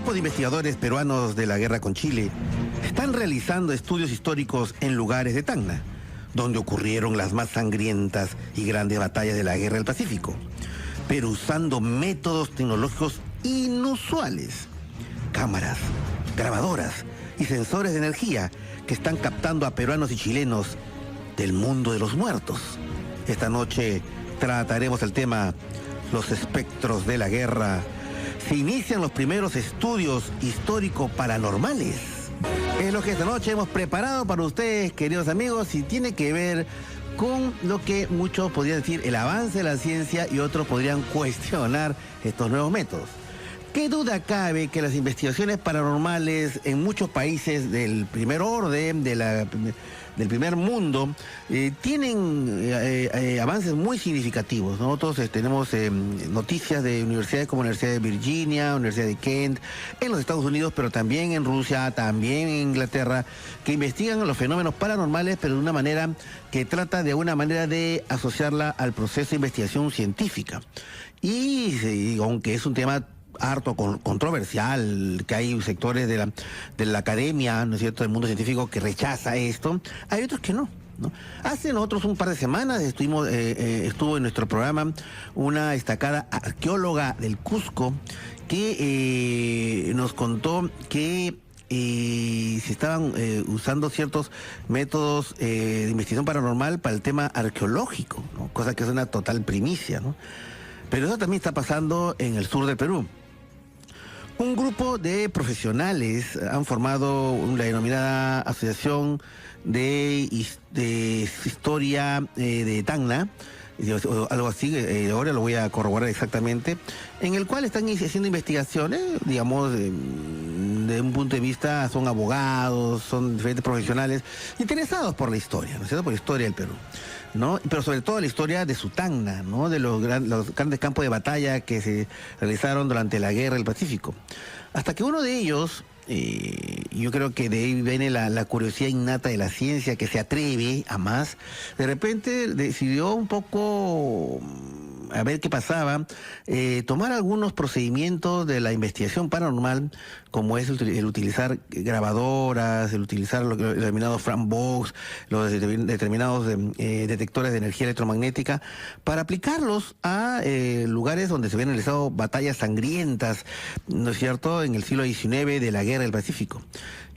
grupo de investigadores peruanos de la guerra con Chile están realizando estudios históricos en lugares de Tacna, donde ocurrieron las más sangrientas y grandes batallas de la guerra del Pacífico, pero usando métodos tecnológicos inusuales, cámaras, grabadoras y sensores de energía que están captando a peruanos y chilenos del mundo de los muertos. Esta noche trataremos el tema los espectros de la guerra. Se inician los primeros estudios histórico-paranormales. Es lo que esta noche hemos preparado para ustedes, queridos amigos, y tiene que ver con lo que muchos podrían decir el avance de la ciencia y otros podrían cuestionar estos nuevos métodos. ¿Qué duda cabe que las investigaciones paranormales en muchos países del primer orden, del primer mundo, tienen avances muy significativos? Nosotros tenemos noticias de universidades como la Universidad de Virginia, Universidad de Kent, en los Estados Unidos, pero también en Rusia, también en Inglaterra, que investigan los fenómenos paranormales, pero de una manera que trata de una manera de asociarla al proceso de investigación científica. Y aunque es un tema harto controversial, que hay sectores de la academia, ¿no es cierto?, del mundo científico que rechaza esto, hay otros que no, ¿no? Hace nosotros un par de semanas estuvo en nuestro programa una destacada arqueóloga del Cusco que nos contó que se estaban usando ciertos métodos de investigación paranormal para el tema arqueológico, ¿no? Cosa que es una total primicia, ¿no? Pero eso también está pasando en el sur del Perú. Un grupo de profesionales han formado la denominada Asociación de Historia de Tacna, o algo así, ahora lo voy a corroborar exactamente, en el cual están haciendo investigaciones, digamos, de un punto de vista, son abogados, son diferentes profesionales interesados por la historia, ¿no es cierto?, por la historia del Perú, ¿no? Pero sobre todo la historia de su Tacna, ¿no?, de los grandes campos de batalla que se realizaron durante la Guerra del Pacífico. Hasta que uno de ellos, yo creo que de ahí viene la curiosidad innata de la ciencia, que se atreve a más, de repente decidió un poco a ver qué pasaba, tomar algunos procedimientos de la investigación paranormal, como es el utilizar grabadoras, el utilizar los denominados Frank Box, los determinados detectores de energía electromagnética, para aplicarlos a lugares donde se habían realizado batallas sangrientas, ¿no es cierto?, en el siglo XIX de la Guerra del Pacífico.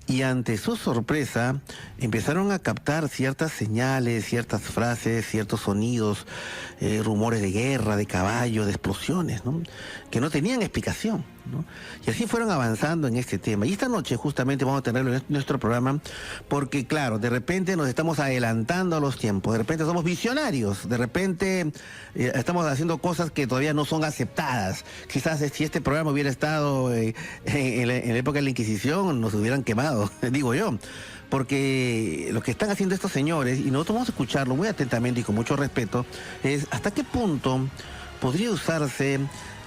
Y ante su sorpresa, empezaron a captar ciertas señales, ciertas frases, ciertos sonidos, rumores de guerra, de caballos, de explosiones, ¿no?, que no tenían explicación, ¿no? Y así fueron avanzando en este tema. Y esta noche justamente vamos a tenerlo en nuestro programa, porque claro, de repente nos estamos adelantando a los tiempos, de repente somos visionarios, de repente estamos haciendo cosas que todavía no son aceptadas. Quizás si este programa hubiera estado en la época de la Inquisición, nos hubieran quemado, digo yo. Porque lo que están haciendo estos señores, y nosotros vamos a escucharlo muy atentamente y con mucho respeto, es hasta qué punto podría usarse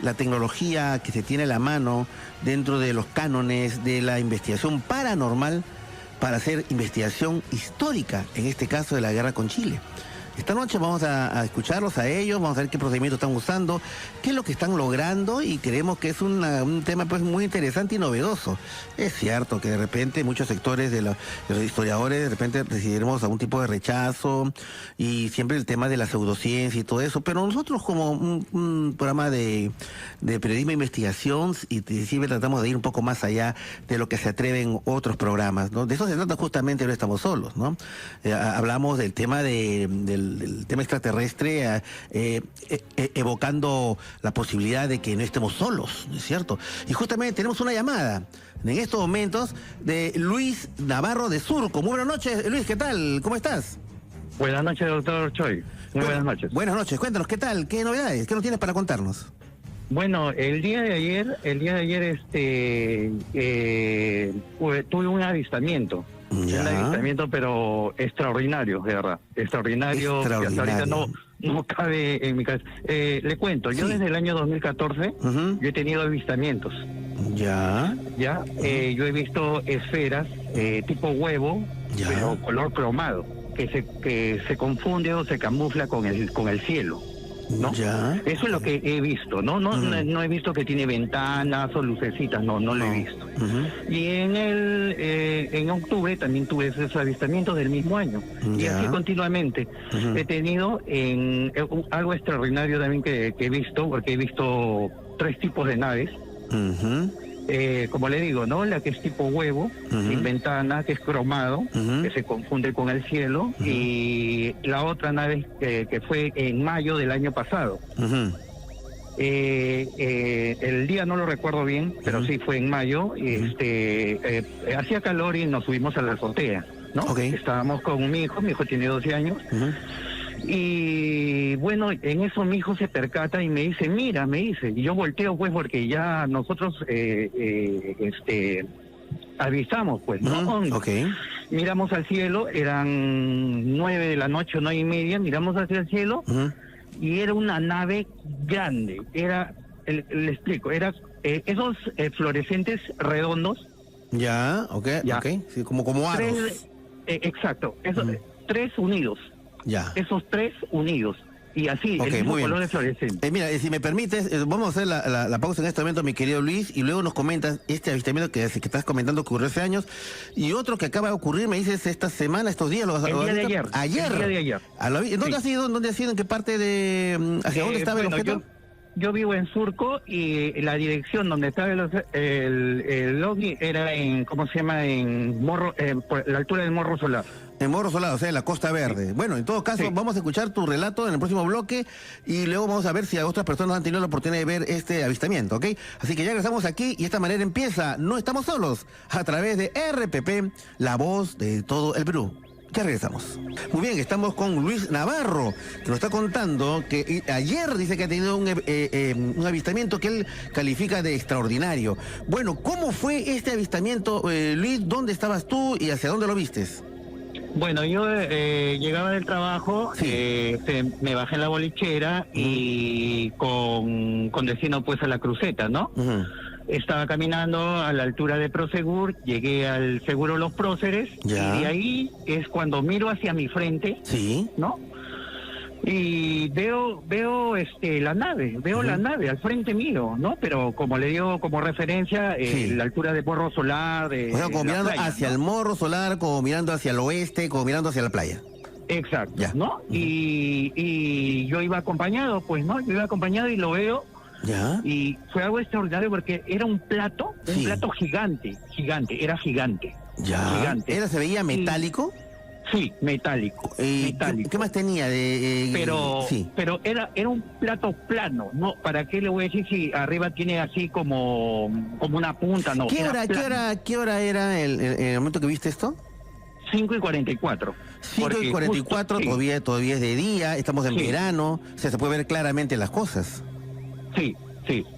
la tecnología que se tiene a la mano dentro de los cánones de la investigación paranormal para hacer investigación histórica, en este caso de la guerra con Chile. Esta noche vamos a escucharlos a ellos, vamos a ver qué procedimientos están usando, qué es lo que están logrando, y creemos que es un tema pues muy interesante y novedoso. Es cierto que de repente muchos sectores de los historiadores de repente decidiremos algún tipo de rechazo, y siempre el tema de la pseudociencia y todo eso, pero nosotros como un programa de periodismo e investigación, y siempre tratamos de ir un poco más allá de lo que se atreven otros programas, ¿no? De eso se trata justamente, no estamos solos, ¿no? Hablamos del tema del tema extraterrestre, evocando la posibilidad de que no estemos solos, ¿no es cierto? Y justamente tenemos una llamada en estos momentos de Luis Navarro de Surco. Muy buenas noches, Luis, ¿qué tal? ¿Cómo estás? Buenas noches, doctor Choi. Muy buenas noches. Buenas noches, cuéntanos, ¿qué tal? ¿Qué novedades? ¿Qué nos tienes para contarnos? Bueno, el día de ayer tuve un avistamiento. Ya. Un avistamiento, pero extraordinario, de verdad. Extraordinario. Que hasta ahorita no cabe en mi cabeza. Le cuento, yo desde el año 2014, yo he tenido avistamientos. Ya. Ya, yo he visto esferas tipo huevo, pero color cromado, que se confunde o se camufla con el cielo. ¿no? Ya. Eso es lo que he visto, ¿no? No he visto que tiene ventanas o lucecitas, no lo he visto. Y en octubre también tuve esos avistamientos del mismo año. Y así continuamente. He tenido algo extraordinario también que he visto, porque he visto 3 tipos de naves. Como le digo, ¿no? La que es tipo huevo, sin ventana, que es cromado, que se confunde con el cielo, y la otra nave que fue en mayo del año pasado. El día no lo recuerdo bien, pero sí fue en mayo. Hacía calor y nos subimos a la azotea, ¿no? Estábamos con mi hijo tiene 12 años. Y bueno, en eso mi hijo se percata y me dice, mira, y yo volteo pues porque ya nosotros avisamos pues, ¿no? Miramos al cielo, eran 9 de la noche, 9:30, miramos hacia el cielo y era una nave grande, le explico, era esos fluorescentes redondos. Ya, sí, como aros. Exacto, esos 3 unidos. Ya. Esos 3 unidos. Y así, el mismo color de fluorescente. Mira, si me permites, vamos a hacer la pausa en este momento, mi querido Luis, y luego nos comentas este avistamiento que estás comentando que ocurrió hace años, y otro que acaba de ocurrir, me dices, esta semana, estos días. El día de ayer. Ayer. El día de ayer. ¿Dónde ha sido? ¿Dónde ha sido? ¿En qué parte de...? ¿Hacia dónde estaba el objeto? Yo vivo en Surco y la dirección donde estaba el ovni era en, ¿cómo se llama? En Morro, por la altura del Morro Solar. En Morro Solar, o sea, en la Costa Verde. Bueno, en todo caso, vamos a escuchar tu relato en el próximo bloque y luego vamos a ver si otras personas han tenido la oportunidad de ver este avistamiento, ¿ok? Así que ya regresamos aquí y de esta manera empieza No Estamos Solos, a través de RPP, la voz de todo el Perú. Ya regresamos. Muy bien, estamos con Luis Navarro, que nos está contando que ayer dice que ha tenido un avistamiento que él califica de extraordinario. Bueno, ¿cómo fue este avistamiento, Luis? ¿Dónde estabas tú y hacia dónde lo vistes? Bueno, yo llegaba del trabajo, me bajé en la bolichera y con destino pues a la cruceta, ¿no? Estaba caminando a la altura de Prosegur, llegué al Seguro Los Próceres, y de ahí es cuando miro hacia mi frente, ¿no? Y veo la nave, la nave al frente mío, ¿no? Pero como le digo como referencia, la altura de Morro Solar, o sea, como mirando playa, hacia el Morro Solar, como mirando hacia el oeste, como mirando hacia la playa. Exacto, ¿no? Y yo iba acompañado, pues, ¿no? Yo iba acompañado y lo veo. Y fue algo extraordinario porque era un plato gigante, era gigante. Gigante. ¿Se veía metálico? Sí, metálico. ¿Qué más tenía? Pero era un plato plano, ¿no? ¿Para qué le voy a decir si arriba tiene así como una punta? No. ¿Qué hora era el momento que viste esto? 5:44. 5:44, todavía es de día, estamos en verano, o sea, se puede ver claramente las cosas. Sí.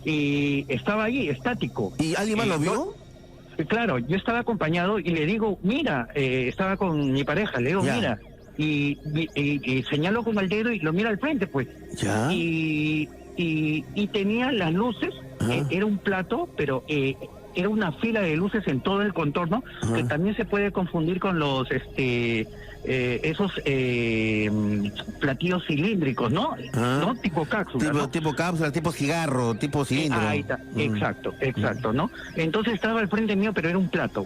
Y estaba ahí, estático. ¿Y alguien más lo vio? Claro, yo estaba acompañado y le digo, mira, estaba con mi pareja, le digo, mira, y señalo con el dedo y lo mira al frente, pues. Y tenía las luces, era un plato, pero era una fila de luces en todo el contorno, que también se puede confundir con los esos platillos cilíndricos, ¿no? ¿No? Tipo cápsula. Tipo cápsula, tipo cigarro, tipo cilindro. Ahí está. Exacto, ¿no? Entonces estaba al frente mío, pero era un plato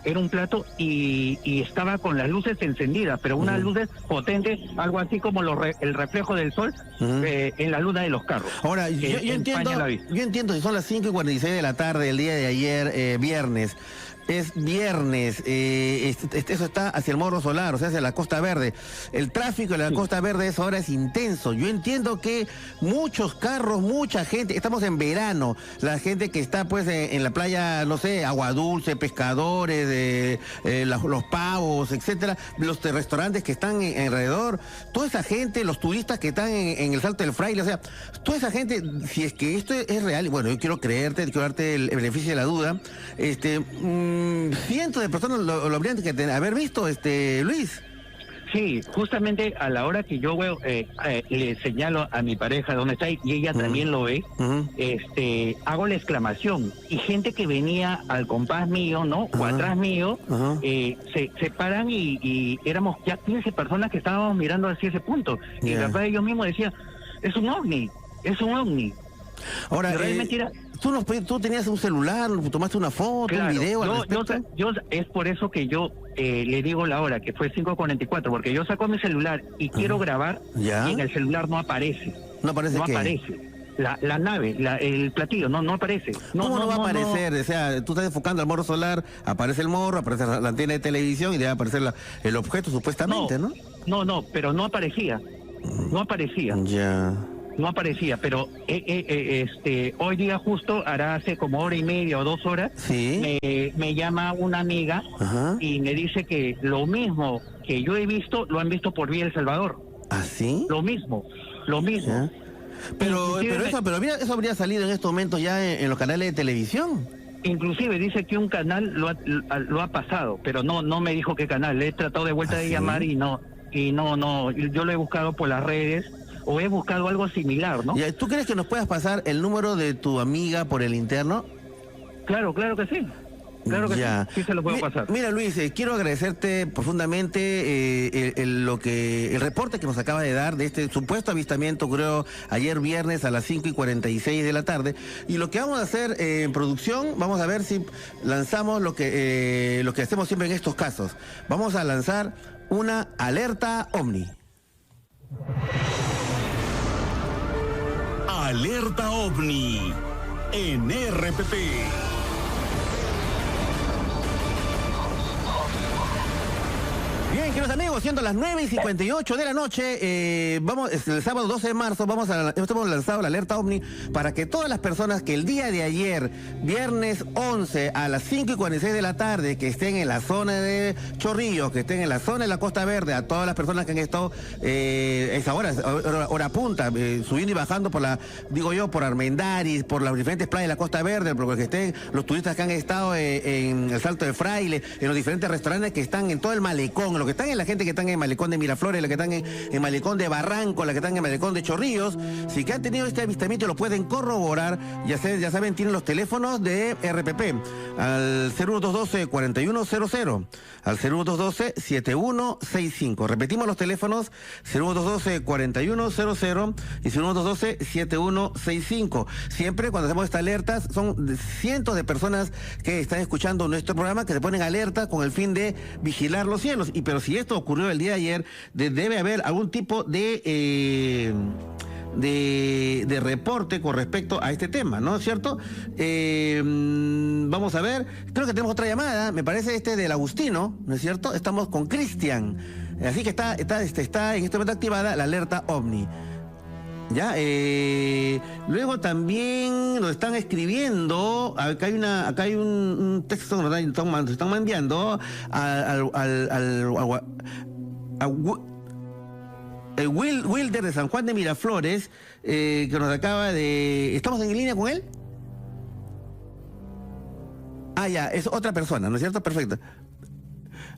y estaba con las luces encendidas, pero unas luces potentes, algo así como el reflejo del sol en la luna de los carros. Ahora, yo entiendo si son las 5:46 de la tarde del día de ayer, viernes. Es viernes, eso está hacia el Morro Solar, o sea, hacia la Costa Verde. El tráfico en la Costa Verde a esa hora es intenso. Yo entiendo que muchos carros, mucha gente, estamos en verano, la gente que está pues en la playa, no sé, Agua Dulce, pescadores, los pavos, etcétera, los restaurantes que están alrededor, toda esa gente, los turistas que están en el Salto del Fraile, o sea, toda esa gente, si es que esto es real, bueno, yo quiero darte el beneficio de la duda, cientos de personas lo habrían que haber visto, Luis. Sí, justamente a la hora que yo veo, le señalo a mi pareja dónde está y ella también lo ve, hago la exclamación y gente que venía al compás mío, ¿no? O atrás mío, se paran y éramos ya 15 personas que estábamos mirando hacia ese punto. Y la verdad ellos mismos decían, es un ovni. es un ovni. Ahora, tú tenías un celular, tomaste una foto, claro, un video. Yo es por eso que yo le digo la hora, que fue 5:44, porque yo saco mi celular y quiero grabar, ¿Ya? y en el celular no aparece. ¿No aparece qué? Aparece. La nave, el platillo, no aparece. ¿Cómo no va a aparecer? O sea, tú estás enfocando al morro solar, aparece el morro, aparece la antena de televisión y debe aparecer el objeto supuestamente, ¿no? No, pero no aparecía. No aparecía. Ya. No aparecía, pero hoy día justo, hará hace como hora y media o 2 horas, ¿Sí? me llama una amiga. Ajá. Y me dice que lo mismo que yo he visto, lo han visto por vía El Salvador. ¿Ah, sí? Lo mismo. ¿Ya? Pero mira, eso habría salido en estos momentos ya en los canales de televisión. Inclusive dice que un canal lo ha pasado, pero no me dijo qué canal. Le he tratado de vuelta de llamar y no, yo lo he buscado por las redes, o he buscado algo similar, ¿no? ¿Tú crees que nos puedas pasar el número de tu amiga por el interno? Claro que sí. Claro que sí se lo puedo pasar. Mira, Luis, quiero agradecerte profundamente el reporte que nos acaba de dar de este supuesto avistamiento, creo, ayer viernes a las 5:46 de la tarde. Y lo que vamos a hacer en producción, vamos a ver si lanzamos lo que hacemos siempre en estos casos. Vamos a lanzar una alerta OVNI. Alerta OVNI en RPP. Bien, queridos amigos, siendo las 9:58 de la noche, el sábado 12 de marzo, hemos lanzado la alerta OVNI para que todas las personas que el día de ayer, viernes 11 a las 5:46 de la tarde, que estén en la zona de Chorrillos, que estén en la zona de la Costa Verde, a todas las personas que han estado esa hora punta, subiendo y bajando por Armendáriz, por las diferentes playas de la Costa Verde, por que estén los turistas que han estado en el Salto de Fraile, en los diferentes restaurantes que están en todo el malecón, lo que están en la gente que están en el malecón de Miraflores, la que están en malecón de Barranco, la que están en el malecón de Chorrillos, si que han tenido este avistamiento lo pueden corroborar, ya saben, tienen los teléfonos de RPP, al 0112-4100, al 0112-7165. Repetimos los teléfonos, 0112-4100 y 0112-7165. Siempre cuando hacemos estas alertas, son cientos de personas que están escuchando nuestro programa, que se ponen alerta con el fin de vigilar los cielos. Pero si esto ocurrió el día de ayer, debe haber algún tipo de reporte con respecto a este tema, ¿no es cierto? Vamos a ver, creo que tenemos otra llamada, me parece del Agustino, ¿no es cierto? Estamos con Cristian, así que está en este momento activada la alerta OVNI. Ya, luego también nos están escribiendo, acá hay un texto que nos están enviando Wilder de San Juan de Miraflores, que nos acaba de... ¿Estamos en línea con él? Ah, ya, es otra persona, ¿no es cierto? Perfecto.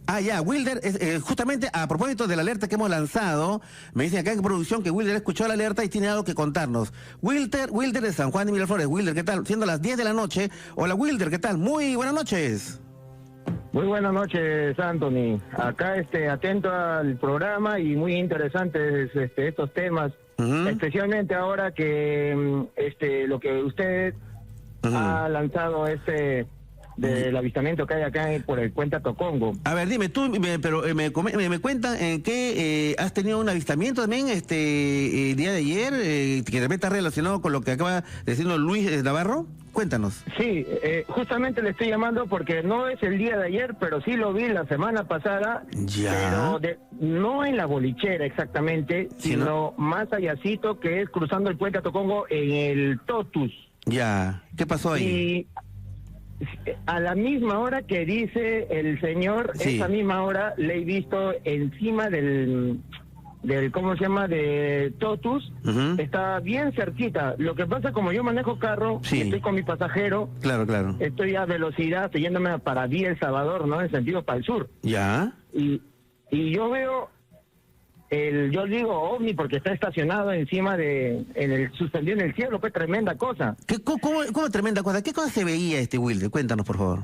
Ah, ya, Wilder, justamente a propósito de la alerta que hemos lanzado, me dicen acá en producción que Wilder escuchó la alerta y tiene algo que contarnos. Wilder de San Juan de Miraflores. Wilder, ¿qué tal? Siendo las 10 de la noche. Hola, Wilder, ¿qué tal? Muy buenas noches. Muy buenas noches, Anthony. Acá atento al programa y muy interesantes estos temas, especialmente ahora que lo que usted ha lanzado del avistamiento que hay acá por el Puente Tocongo. A ver, dime, me cuentan en que has tenido un avistamiento también día de ayer, que de repente está relacionado con lo que acaba diciendo Luis Navarro. Cuéntanos. Sí, justamente le estoy llamando porque no es el día de ayer, pero sí lo vi la semana pasada. Ya. Pero no en la bolichera exactamente, sino más allácito, que es cruzando el Puente Tocongo en el Totus. Ya. ¿Qué pasó ahí? Y a la misma hora que dice el señor, esa misma hora le he visto encima del ¿cómo se llama? De Totus, está bien cerquita. Lo que pasa, como yo manejo carro, estoy con mi pasajero, claro, estoy a velocidad, estoy yéndome para Vía El Salvador, ¿no? En sentido para el sur. Ya. Y yo veo yo digo ovni porque está estacionado encima suspendido en el cielo, pues tremenda cosa. ¿Cómo tremenda cosa? ¿Qué cosa se veía Wilder? Cuéntanos, por favor.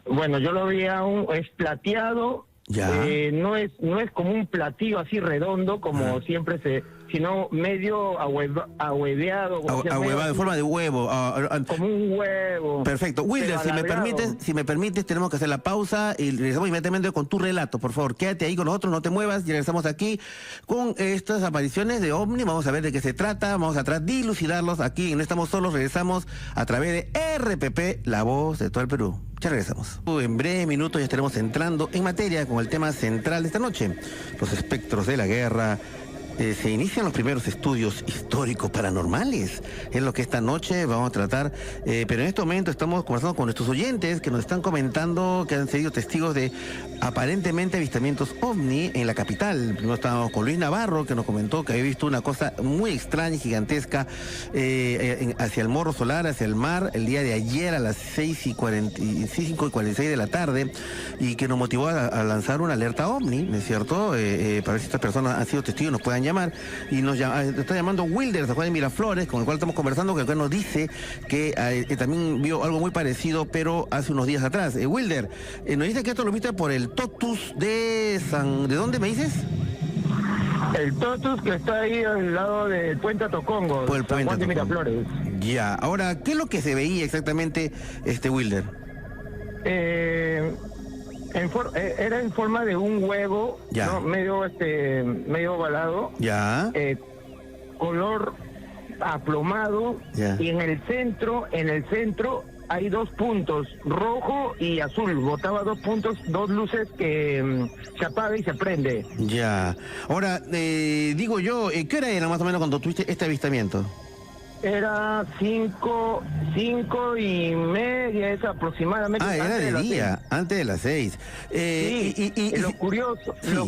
Bueno, yo lo veía es plateado. Ya. No es como un platillo así redondo como siempre sino medio ahueveado. Ahuevado, en forma de huevo. Como un huevo. Perfecto. Wilder, si me permites, tenemos que hacer la pausa y regresamos inmediatamente con tu relato, por favor. Quédate ahí con nosotros, no te muevas, y regresamos aquí con estas apariciones de OVNI. Vamos a ver de qué se trata, vamos a tratar de dilucidarlos aquí en No Estamos Solos. Regresamos a través de RPP, la voz de todo el Perú. Ya regresamos. En breves minutos ya estaremos entrando en materia con el tema central de esta noche, los espectros de la guerra. Se inician los primeros estudios históricos paranormales. Es lo que esta noche vamos a tratar. Pero en este momento estamos conversando con nuestros oyentes que nos están comentando que han sido testigos de aparentemente avistamientos OVNI en la capital. Primero estábamos con Luis Navarro, que nos comentó que había visto una cosa muy extraña y gigantesca hacia el Morro Solar, hacia el mar, el día de ayer a las 5:46 de la tarde, y que nos motivó a lanzar una alerta OVNI, ¿no es cierto? Para ver si estas personas han sido testigos, nos puedan llamar. Y nos está llamando Wilder de San Juan de Miraflores, con el cual estamos conversando, que acá nos dice que también vio algo muy parecido, pero hace unos días atrás. Wilder, nos dice que esto lo viste por el Totus de ¿de dónde me dices? El Totus que está ahí al lado del puente Tocongo, por el puente San Juan de Miraflores. Ya, ahora, ¿qué es lo que se veía exactamente, Wilder? Era en forma de un huevo, ¿no? medio ovalado, color aplomado, y en el centro hay 2 puntos, rojo y azul. Botaba 2 puntos, 2 luces que se apaga y se prende. Ya. Ahora, digo yo, ¿qué hora era más o menos cuando tuviste este avistamiento? Era 5:30, es aproximadamente. Era de día, antes de las 6. Lo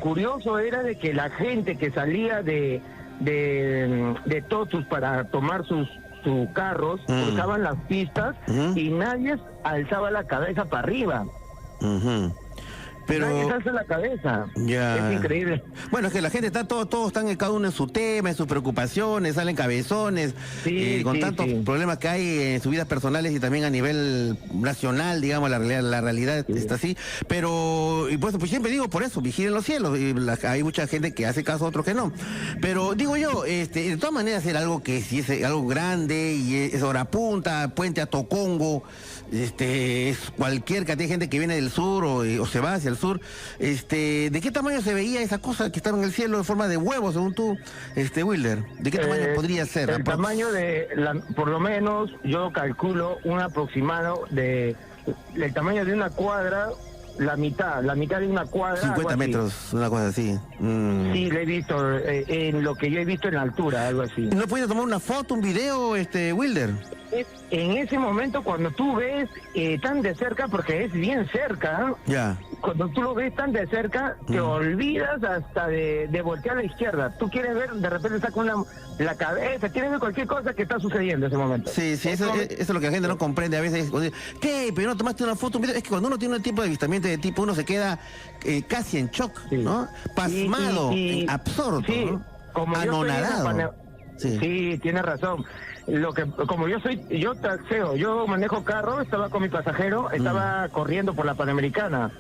curioso era de que la gente que salía de Totus para tomar sus carros, cruzaban las pistas y nadie alzaba la cabeza para arriba. Pero nadie alza la cabeza. Es increíble. Bueno, es que la gente está, todos están cada uno en su tema, en sus preocupaciones, salen cabezones, con tantos problemas que hay en sus vidas personales y también a nivel nacional, digamos, la realidad está así. Pero, y pues siempre digo, por eso, vigilen los cielos. Y hay mucha gente que hace caso, otros que no. Pero digo yo, de todas maneras, era algo que si es algo grande y es hora punta, puente a Tocongo, es cualquier cantidad de gente que viene del sur o se va hacia el sur. ¿De qué tamaño se veía esa cosa que estaba en el cielo en forma de huevo, según tú, Wilder? ¿De qué tamaño podría ser? El tamaño por lo menos, yo calculo un aproximado del tamaño de una cuadra, la mitad de una cuadra. 50 metros, una cosa así. Sí, lo he visto, en lo que yo he visto en altura, algo así. ¿No puedes tomar una foto, un video, Wilder? En ese momento, cuando tú ves tan de cerca, porque es bien cerca, cuando tú lo ves tan de cerca, te olvidas hasta de voltear a la izquierda. Tú quieres ver, de repente saca la cabeza, quieres ver cualquier cosa que está sucediendo en ese momento. Sí, eso es lo que la gente no comprende a veces. ¿Qué? ¿Pero no tomaste una foto, un video? Es que cuando uno tiene un tipo de avistamiento de tipo, uno se queda casi en shock, ¿no? Pasmado, absorto, ¿no? Como anonadado. Sí, tienes razón. Como yo taxeo, yo manejo carro, estaba con mi pasajero, estaba corriendo por la Panamericana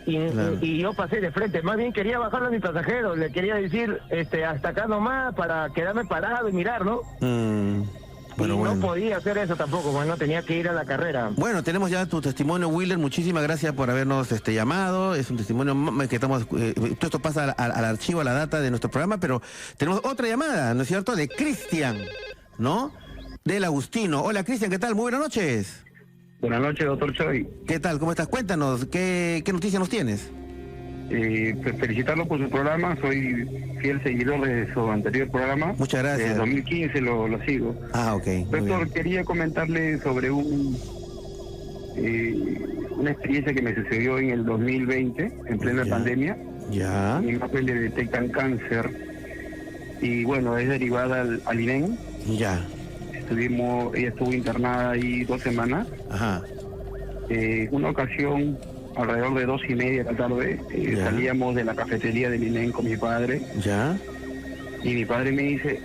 y yo pasé de frente, más bien quería bajarle a mi pasajero, le quería decir hasta acá nomás para quedarme parado y mirar, ¿no? No podía hacer eso tampoco, porque no tenía que ir a la carrera. Bueno, tenemos ya tu testimonio, Wilder. Muchísimas gracias por habernos llamado. Es un testimonio que estamos... todo esto pasa al archivo, a la data de nuestro programa, pero tenemos otra llamada, ¿no es cierto? De Cristian, ¿no? Del Agustino. Hola, Cristian, ¿qué tal? Muy buenas noches. Buenas noches, doctor Choi. ¿Qué tal? ¿Cómo estás? Cuéntanos, ¿qué noticias nos tienes? Felicitarlo por su programa, soy fiel seguidor de su anterior programa. Muchas gracias. Desde 2015 lo sigo. Ok. Doctor, quería comentarle sobre una experiencia que me sucedió en el 2020, en plena pandemia. Ya. Mi madre le detectan cáncer y bueno, es derivada al INEM. Ya. Ella estuvo internada ahí 2 semanas. Ajá. Una ocasión, alrededor de 2:30 de la tarde, salíamos de la cafetería del INEM con mi padre. Ya. Y mi padre me dice,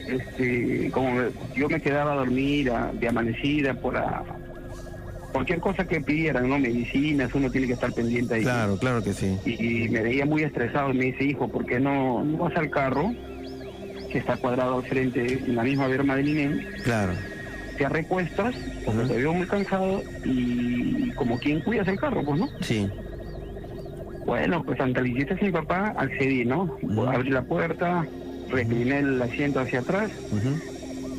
como yo me quedaba a dormir de amanecida por cualquier cosa que pidieran, ¿no? Medicinas, uno tiene que estar pendiente ahí. Claro que sí. Y me veía muy estresado y me dice, hijo, ¿por qué no vas al carro que está cuadrado al frente, en la misma berma del INEM. Claro. Te recuestas, porque te veo muy cansado, y como quien cuidas el carro, pues, ¿no? Sí. Bueno, pues ante la insistencia de mi papá, accedí, ¿no? Abrí la puerta, recliné el asiento hacia atrás,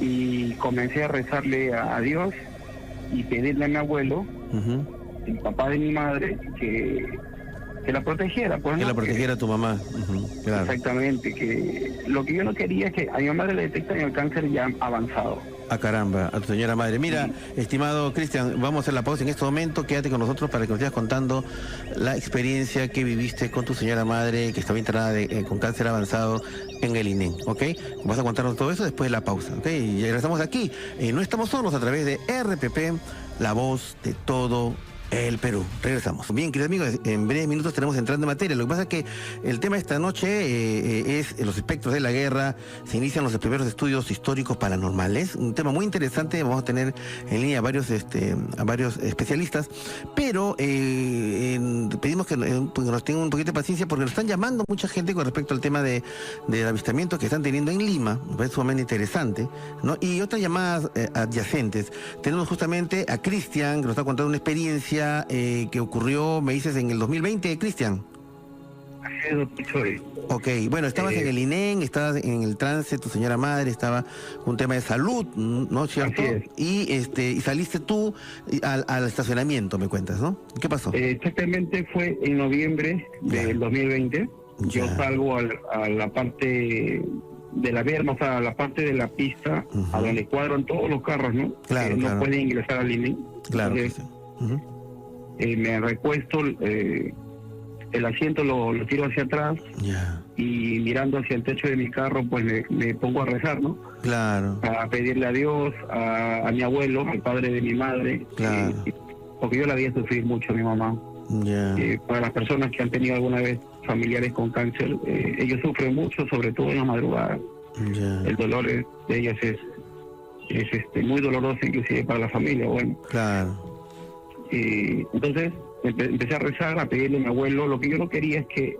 y comencé a rezarle a Dios y pedirle a mi abuelo, el papá de mi madre, que la protegiera, pues, ¿no? Que la protegiera a tu mamá. Claro. Exactamente, que lo que yo no quería es que a mi madre le detectan el cáncer ya avanzado. Ah, caramba, a tu señora madre. Mira, estimado Cristian, vamos a hacer la pausa en este momento. Quédate con nosotros para que nos sigas contando la experiencia que viviste con tu señora madre, que estaba internada con cáncer avanzado en el INEM, ¿ok? Vas a contarnos todo eso después de la pausa, ¿ok? Y regresamos aquí. No estamos solos a través de RPP, la voz de todo el Perú. Regresamos. Bien, queridos amigos, en breves minutos tenemos entrando en materia. Lo que pasa es que el tema de esta noche es los espectros de la guerra. Se inician los primeros estudios históricos paranormales. Un tema muy interesante. Vamos a tener en línea a varios especialistas. Pero pedimos que nos tengan un poquito de paciencia porque nos están llamando mucha gente con respecto al tema del avistamiento que están teniendo en Lima. Me parece sumamente interesante, ¿no? Y otras llamadas adyacentes. Tenemos justamente a Cristian, que nos está contando una experiencia que ocurrió, me dices, en el 2020, Cristian. Así es, doctor Choi. Ok, bueno, estabas en el INEM, estabas en el trance, tu señora madre estaba con un tema de salud, ¿no es cierto? Así es. Y saliste tú al estacionamiento, me cuentas, ¿no? ¿Qué pasó? Exactamente fue en noviembre del 2020. Yo salgo a la parte de la berma, o sea, a la parte de la pista, a donde cuadran todos los carros, ¿no? Claro, no pueden ingresar al INEM. Claro. Entonces, me recuesto, el asiento lo tiro hacia atrás y mirando hacia el techo de mi carro, pues me pongo a rezar, ¿no? Claro. A pedirle a Dios, a mi abuelo, al padre de mi madre, claro. Porque yo la vi a sufrir mucho a mi mamá. Para las personas que han tenido alguna vez familiares con cáncer, ellos sufren mucho, sobre todo en la madrugada. El dolor de ellas es muy doloroso, inclusive para la familia. Bueno, claro. Entonces empecé a rezar, a pedirle a mi abuelo. Lo que yo no quería es que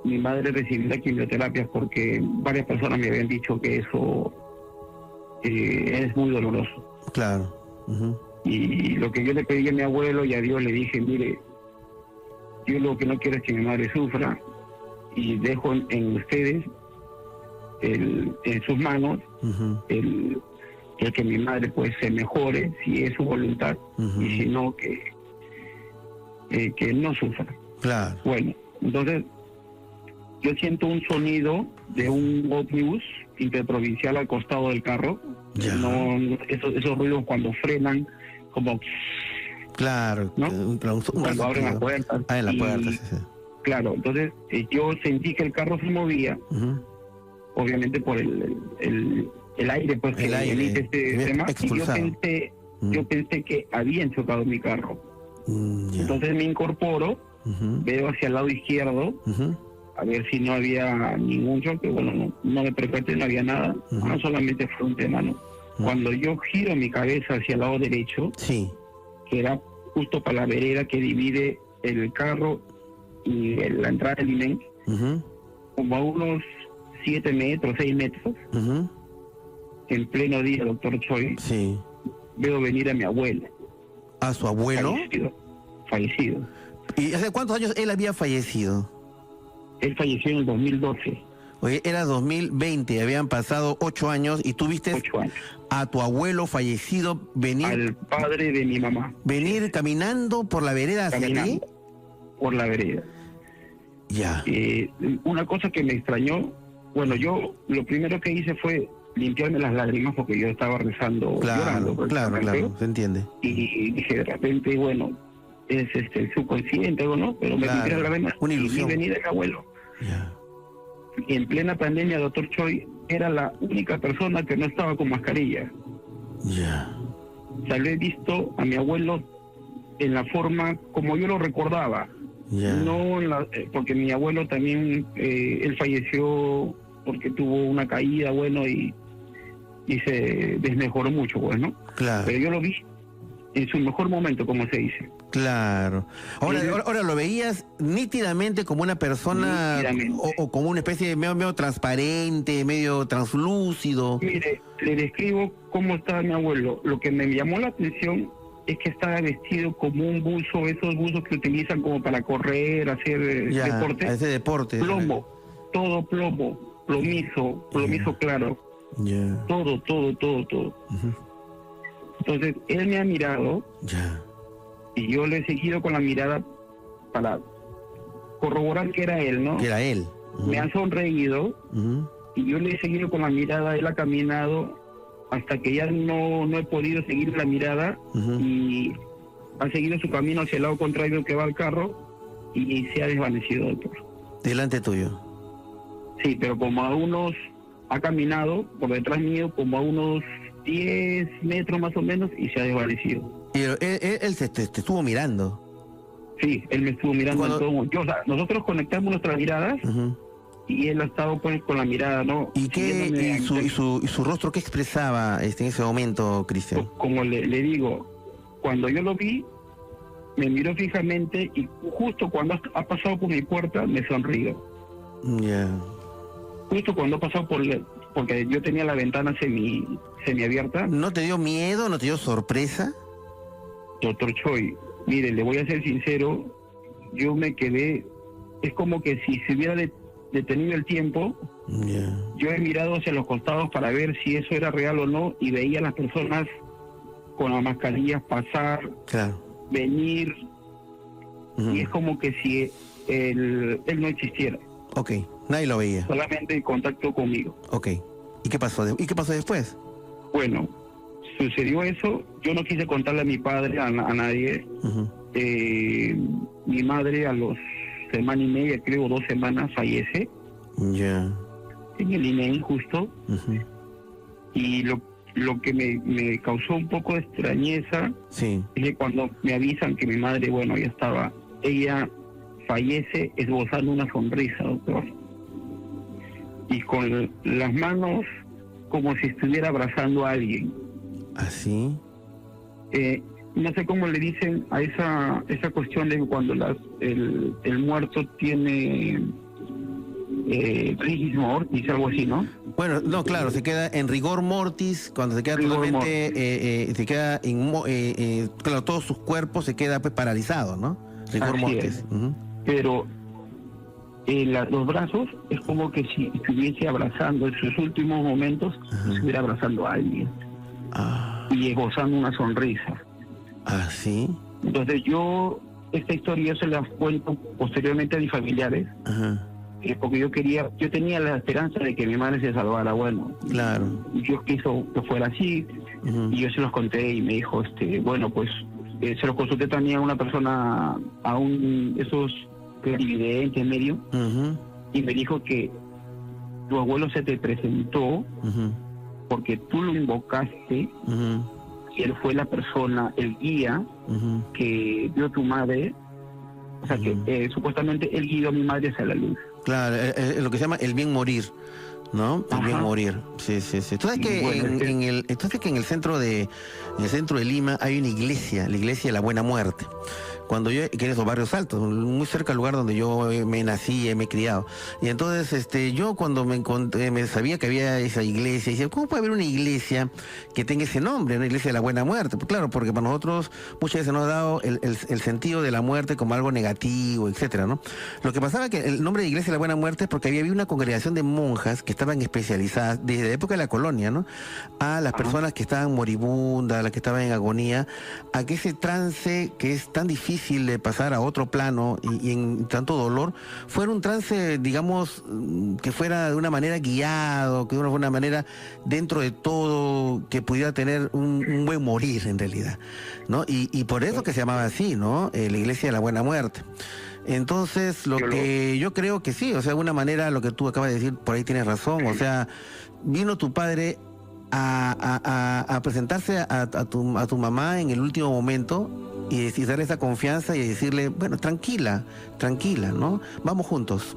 mi madre recibiera quimioterapias, porque varias personas me habían dicho que eso es muy doloroso. Claro. Y lo que yo le pedí a mi abuelo y a Dios, le dije: mire, yo lo que no quiero es que mi madre sufra, y dejo en ustedes, en sus manos, el que mi madre pues se mejore, si es su voluntad, y si no, que no sufra. Claro. Bueno, entonces yo siento un sonido de un ómnibus interprovincial al costado del carro. Esos ruidos cuando frenan, como... Claro, ¿no? Cuando abren las puertas. En la puerta, sí. Claro, entonces yo sentí que el carro se movía, obviamente por el aire, pues, que emite este tema, y yo pensé que habían chocado mi carro. Entonces me incorporo, veo hacia el lado izquierdo, a ver si no había ningún choque. Bueno, no me percaté, no había nada, solamente fue un tema, ¿no? Cuando yo giro mi cabeza hacia el lado derecho, que era justo para la vereda que divide el carro y la entrada del INEM, como a unos 7 metros, 6 metros, en pleno día, doctor Choi, veo venir a mi abuelo. ¿A su abuelo? Fallecido. ¿Y hace cuántos años él había fallecido? Él falleció en el 2012. Oye, era 2020, habían pasado 8 años y tú viste 8 años. A tu abuelo fallecido venir... Al padre de mi mamá. Venir caminando por la vereda hacia ti. Por la vereda. Una cosa que me extrañó, bueno, yo lo primero que hice fue limpiarme las lágrimas, porque yo estaba rezando, llorando. Claro, se entiende. Y dije, de repente, bueno, es el subconsciente, ¿no? Pero me limpié las lágrimas y vi venir el abuelo. Y en plena pandemia, doctor Choi, era la única persona que no estaba con mascarilla. O sea, lo he visto a mi abuelo en la forma como yo lo recordaba. No porque mi abuelo también, él falleció porque tuvo una caída, bueno, y se desmejoró mucho, pues, ¿no? Pero yo lo vi en su mejor momento, como se dice. Claro. Ahora lo veías nítidamente como una persona o como una especie de medio transparente, medio translúcido. Mire, le describo cómo estaba mi abuelo. Lo que me llamó la atención es que estaba vestido como un buzo, esos buzos que utilizan como para correr, hacer deporte. Ese deporte. Plomo, todo plomo, plomizo claro. Todo. Uh-huh. Entonces, él me ha mirado y yo le he seguido con la mirada para corroborar que era él, ¿no? Que era él. Uh-huh. Me ha sonreído y yo le he seguido con la mirada, él ha caminado hasta que ya no he podido seguir la mirada y ha seguido su camino hacia el lado contrario que va al carro y se ha desvanecido, doctor. Delante tuyo. Sí, pero como a unos, ha caminado por detrás mío como a unos 10 metros más o menos y se ha desvanecido. Pero él te estuvo mirando. Sí, él me estuvo mirando en todo momento. O sea, nosotros conectamos nuestras miradas y él ha estado pues con la mirada, ¿no? ¿Y qué su rostro qué expresaba en ese momento, Cristian? Como le digo, cuando yo lo vi, me miró fijamente y justo cuando ha pasado por mi puerta me sonrió. Justo cuando ha pasado porque yo tenía la ventana semiabierta. ¿No te dio miedo, no te dio sorpresa? Doctor Choi, mire, le voy a ser sincero, yo me quedé, es como que si se hubiera detenido el tiempo, yo he mirado hacia los costados para ver si eso era real o no y veía a las personas con las mascarillas pasar, venir, y es como que si él no existiera. Ok, nadie lo veía. Solamente en contacto conmigo. Ok, ¿y qué pasó después? Bueno, sucedió eso, yo no quise contarle a mi padre, a nadie. Mi madre a los semana y media, creo 2 semanas, fallece. En el INEI justo. Y lo que me causó un poco de extrañeza es que cuando me avisan que mi madre, bueno, ya estaba, ella fallece esbozando una sonrisa, doctor. Y con las manos como si estuviera abrazando a alguien. ¿Así? No sé cómo le dicen a esa cuestión de cuando el muerto tiene rigor mortis, algo así, ¿no? Bueno, no, claro, se queda en rigor mortis, cuando se queda totalmente, se queda claro, todos sus cuerpos se queda pues paralizado, ¿no? Rigor mortis. Pero los brazos es como que si estuviese abrazando en sus últimos momentos, estuviera abrazando a alguien y gozando una sonrisa. ¿Ah, sí? Entonces esta historia yo se la cuento posteriormente a mis familiares, porque yo tenía la esperanza de que mi madre se salvara. Bueno, claro, yo quiso que fuera así, y yo se los conté y me dijo, bueno, pues se los consulté también a una persona, esos clarividentes medio, y me dijo que tu abuelo se te presentó porque tú lo invocaste, y él fue la persona, el guía que vio a tu madre, o sea que supuestamente él guió a mi madre hacia la luz. Claro, lo que se llama el bien morir, ¿no? El bien morir. Sí. Tú sabes que en el centro de Lima hay una iglesia, la iglesia de la Buena Muerte. Cuando que en esos barrios altos, muy cerca del lugar donde yo me nací y me he criado. Y entonces yo cuando me sabía que había esa iglesia, decía, ¿cómo puede haber una iglesia que tenga ese nombre, una iglesia de la Buena Muerte? Pues claro, porque para nosotros muchas veces nos ha dado el sentido de la muerte como algo negativo, etcétera, ¿no? Lo que pasaba que el nombre de iglesia de la Buena Muerte es porque había una congregación de monjas que estaban especializadas desde la época de la colonia, ¿no? A las personas que estaban moribundas, a las que estaban en agonía, a que ese trance que es tan difícil de pasar a otro plano y en tanto dolor, fuera un trance, digamos, que fuera de una manera guiado, que de una manera dentro de todo, que pudiera tener un buen morir en realidad, ¿no? Y por eso que se llamaba así, ¿no? La iglesia de la Buena Muerte. Entonces, yo creo que sí, o sea, de alguna manera lo que tú acabas de decir, por ahí tienes razón, o sea, vino tu padre a presentarse a tu mamá en el último momento y darle esa confianza y decirle, bueno, tranquila, ¿no? Vamos juntos.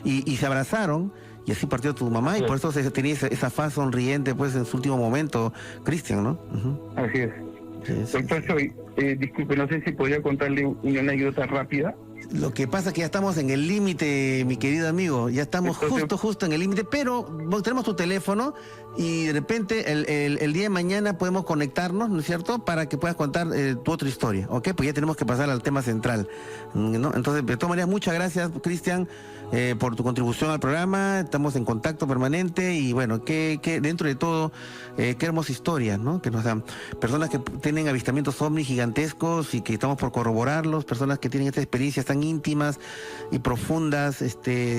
Y se abrazaron y así partió tu mamá y por eso se tenía esa faz sonriente pues en su último momento, Cristian, ¿no? Así es. Doctor Choi, disculpe, no sé si podría contarle una anécdota rápida. Lo que pasa es que ya estamos en el límite, mi querido amigo, ya estamos justo en el límite, pero tenemos tu teléfono y de repente el día de mañana podemos conectarnos, ¿no es cierto?, para que puedas contar tu otra historia, ¿ok? Pues ya tenemos que pasar al tema central, ¿no? Entonces, de todas maneras, muchas gracias, Cristian, por tu contribución al programa. Estamos en contacto permanente y bueno, que dentro de todo, qué hermosa historia, ¿no? Que nos dan personas que tienen avistamientos ovnis gigantescos y que estamos por corroborarlos, personas que tienen estas experiencias tan íntimas y profundas,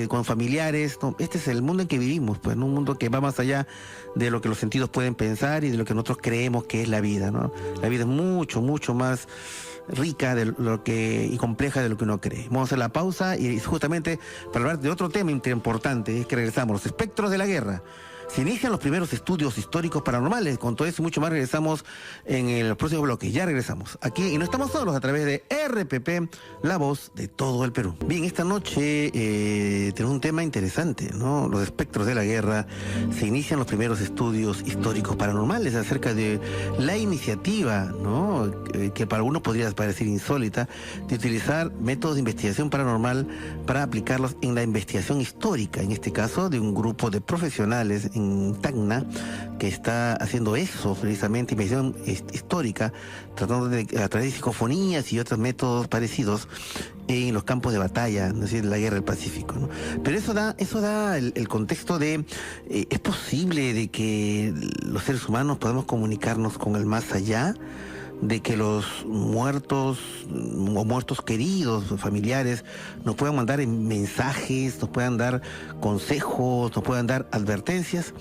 con familiares, ¿no? Este es el mundo en que vivimos, pues, ¿no? Un mundo que va más allá de lo que los sentidos pueden pensar y de lo que nosotros creemos que es la vida, ¿no? La vida es mucho más rica de lo que y compleja de lo que uno cree. Vamos a hacer la pausa y justamente para hablar de otro tema importante, es que regresamos, los espectros de la guerra. Se inician los primeros estudios históricos paranormales. Con todo eso y mucho más regresamos en el próximo bloque. Ya regresamos aquí y no estamos solos a través de RPP, la voz de todo el Perú. Bien, esta noche tenemos un tema interesante, ¿no? Los espectros de la guerra. Se inician los primeros estudios históricos paranormales acerca de la iniciativa, ¿no? Que para algunos podría parecer insólita, de utilizar métodos de investigación paranormal para aplicarlos en la investigación histórica, en este caso de un grupo de profesionales en Tacna, que está haciendo eso, precisamente, investigación histórica, tratando de, a través de psicofonías y otros métodos parecidos, en los campos de batalla, es decir, la guerra del Pacífico, ¿no? Pero eso da el contexto de, ¿es posible de que los seres humanos podamos comunicarnos con el más allá? De que los muertos o muertos queridos, familiares, nos puedan mandar mensajes, nos puedan dar consejos, nos puedan dar advertencias.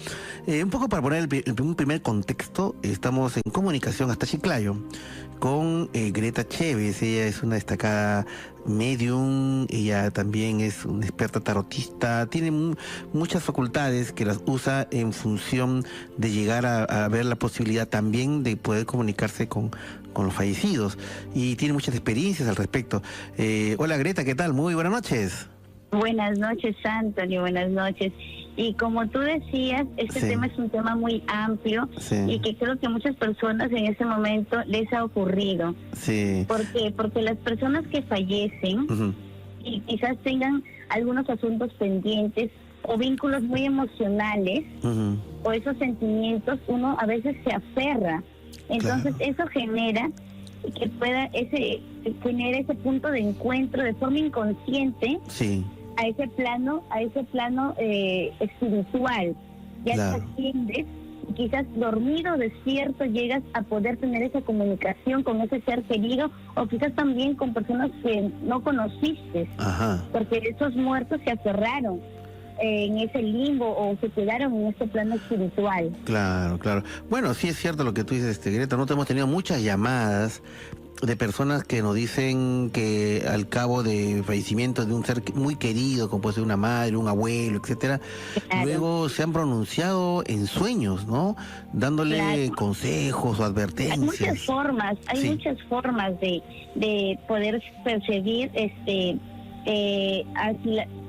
Un poco para poner un primer contexto, estamos en comunicación hasta Chiclayo con Greta Chévez. Ella es una destacada medium, ella también es una experta tarotista, tiene muchas facultades que las usa en función de llegar a ver la posibilidad también de poder comunicarse con los fallecidos, y tiene muchas experiencias al respecto. Hola Greta, ¿qué tal? Muy buenas noches. Buenas noches, Antonio, buenas noches. Y como tú decías, este tema es un tema muy amplio y que creo que a muchas personas en ese momento les ha ocurrido. Sí. ¿Por qué? Porque las personas que fallecen y quizás tengan algunos asuntos pendientes o vínculos muy emocionales o esos sentimientos, uno a veces se aferra. Entonces eso genera que pueda tener ese punto de encuentro de forma inconsciente a ese plano espiritual. Ya te asciendes, quizás dormido o despierto llegas a poder tener esa comunicación con ese ser querido, o quizás también con personas que no conociste, porque esos muertos se aferraron en ese limbo o se quedaron en ese plano espiritual. Claro. Bueno, sí es cierto lo que tú dices, Greta. Nosotros hemos tenido muchas llamadas de personas que nos dicen que al cabo de fallecimiento de un ser muy querido, como puede ser una madre, un abuelo, etcétera, luego se han pronunciado en sueños, ¿no? Dándole consejos o advertencias. Hay muchas formas de poder percibir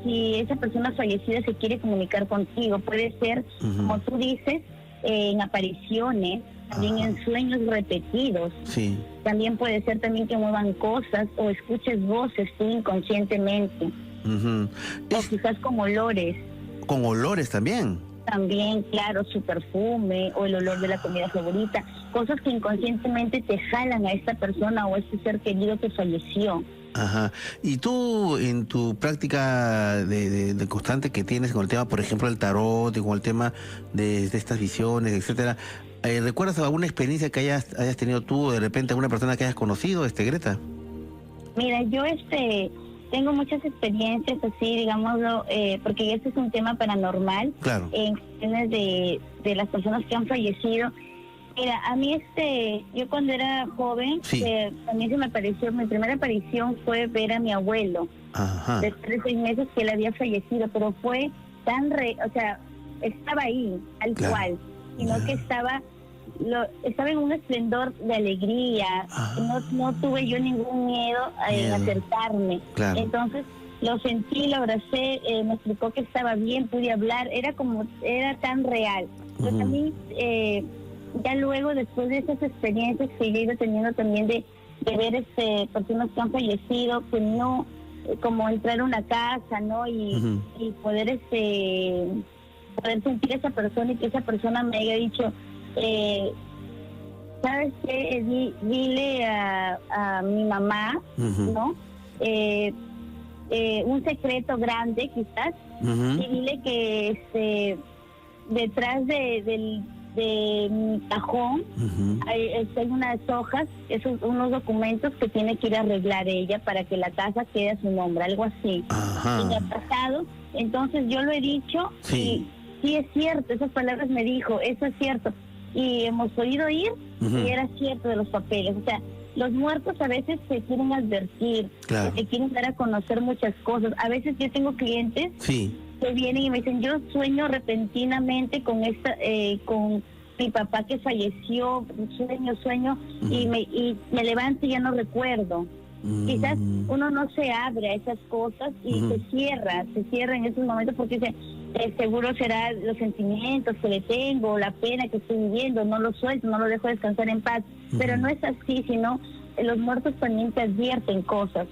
si esa persona fallecida se quiere comunicar contigo. Puede ser, como tú dices, en apariciones, también en sueños repetidos. También puede ser también que muevan cosas o escuches voces tú inconscientemente. O quizás con olores. ¿Con olores también? También, claro, su perfume o el olor de la comida favorita. Cosas que inconscientemente te jalan a esta persona o a este ser querido que falleció. Y tú, en tu práctica de constante que tienes con el tema, por ejemplo, del tarot, y con el tema de estas visiones, etcétera, ¿recuerdas alguna experiencia que hayas tenido tú, o de repente alguna persona que hayas conocido, Greta? Mira, yo tengo muchas experiencias así, digámoslo, porque este es un tema paranormal. Claro. En cuestiones de las personas que han fallecido. Mira, a mí yo cuando era joven, también se me apareció, mi primera aparición fue ver a mi abuelo, después de 6 meses que él había fallecido, pero fue tan estaba ahí, al cual, sino que estaba en un esplendor de alegría, no tuve yo ningún miedo en acercarme. Entonces lo sentí, lo abracé, me explicó que estaba bien, pude hablar, era tan real. Pero también ya luego, después de esas experiencias que yo he ido teniendo también de ver personas que han fallecido, que no, como entrar a una casa, ¿no? Y poder poder sentir a esa persona y que esa persona me haya dicho, ¿sabes qué? Dile a mi mamá, ¿no? Un secreto grande quizás, y dile que detrás de mi cajón hay unas hojas, unos documentos que tiene que ir a arreglar ella para que la casa quede a su nombre, algo así. Y me ha pasado, entonces yo lo he dicho, y sí es cierto, esas palabras me dijo, eso es cierto, y hemos podido ir y era cierto de los papeles. O sea, los muertos a veces se quieren advertir, se quieren dar a conocer muchas cosas. A veces yo tengo clientes que vienen y me dicen, yo sueño repentinamente con con mi papá que falleció, sueño, y me levanto y ya no recuerdo. Quizás uno no se abre a esas cosas y se cierra en esos momentos porque dice, seguro será los sentimientos que le tengo, la pena que estoy viviendo, no lo suelto, no lo dejo descansar en paz. Pero no es así, sino los muertos también te advierten cosas.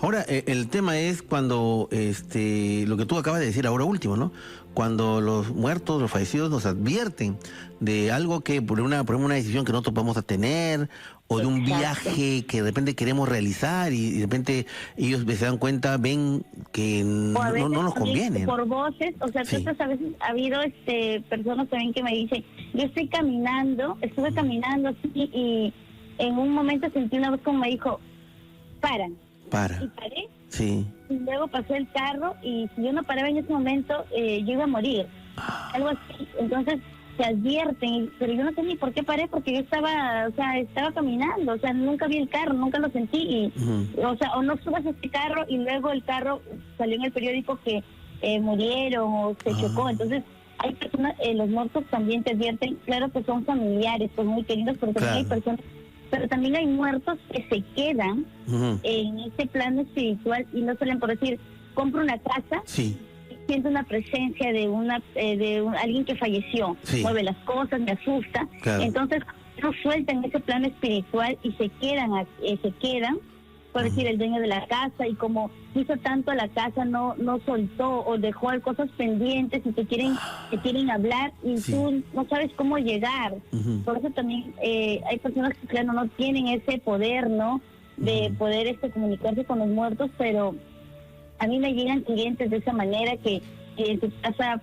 Ahora, el tema es cuando, lo que tú acabas de decir ahora último, ¿no? Cuando los muertos, los fallecidos nos advierten de algo que por una decisión que nosotros vamos a tener, o de un viaje que de repente queremos realizar y de repente ellos se dan cuenta, ven que no nos conviene. Por voces, o sea, a veces ha habido personas también que me dicen, yo estuve caminando así y en un momento sentí una voz como me dijo, para. Y paré. Sí. Y luego pasó el carro y si yo no paraba en ese momento, yo iba a morir. Algo así. Entonces se advierten, pero yo no sé ni por qué paré, porque yo estaba caminando, o sea, nunca vi el carro, nunca lo sentí, y, o no subas a este carro y luego el carro salió en el periódico que murieron o se chocó. Entonces hay personas, los muertos también te advierten, claro que son familiares, son muy queridos, pero también hay personas, pero también hay muertos que se quedan en ese plano espiritual y no suelen, por decir, compro una casa, siento una presencia de alguien que falleció, mueve las cosas, me asusta, entonces no sueltan ese plano espiritual y se quedan, por decir, el dueño de la casa, y como hizo tanto a la casa, no soltó o dejó cosas pendientes y te quieren hablar y tú no sabes cómo llegar. Por eso también hay personas que, claro, no tienen ese poder, ¿no? De poder comunicarse con los muertos, pero a mí me llegan clientes de esa manera que en su casa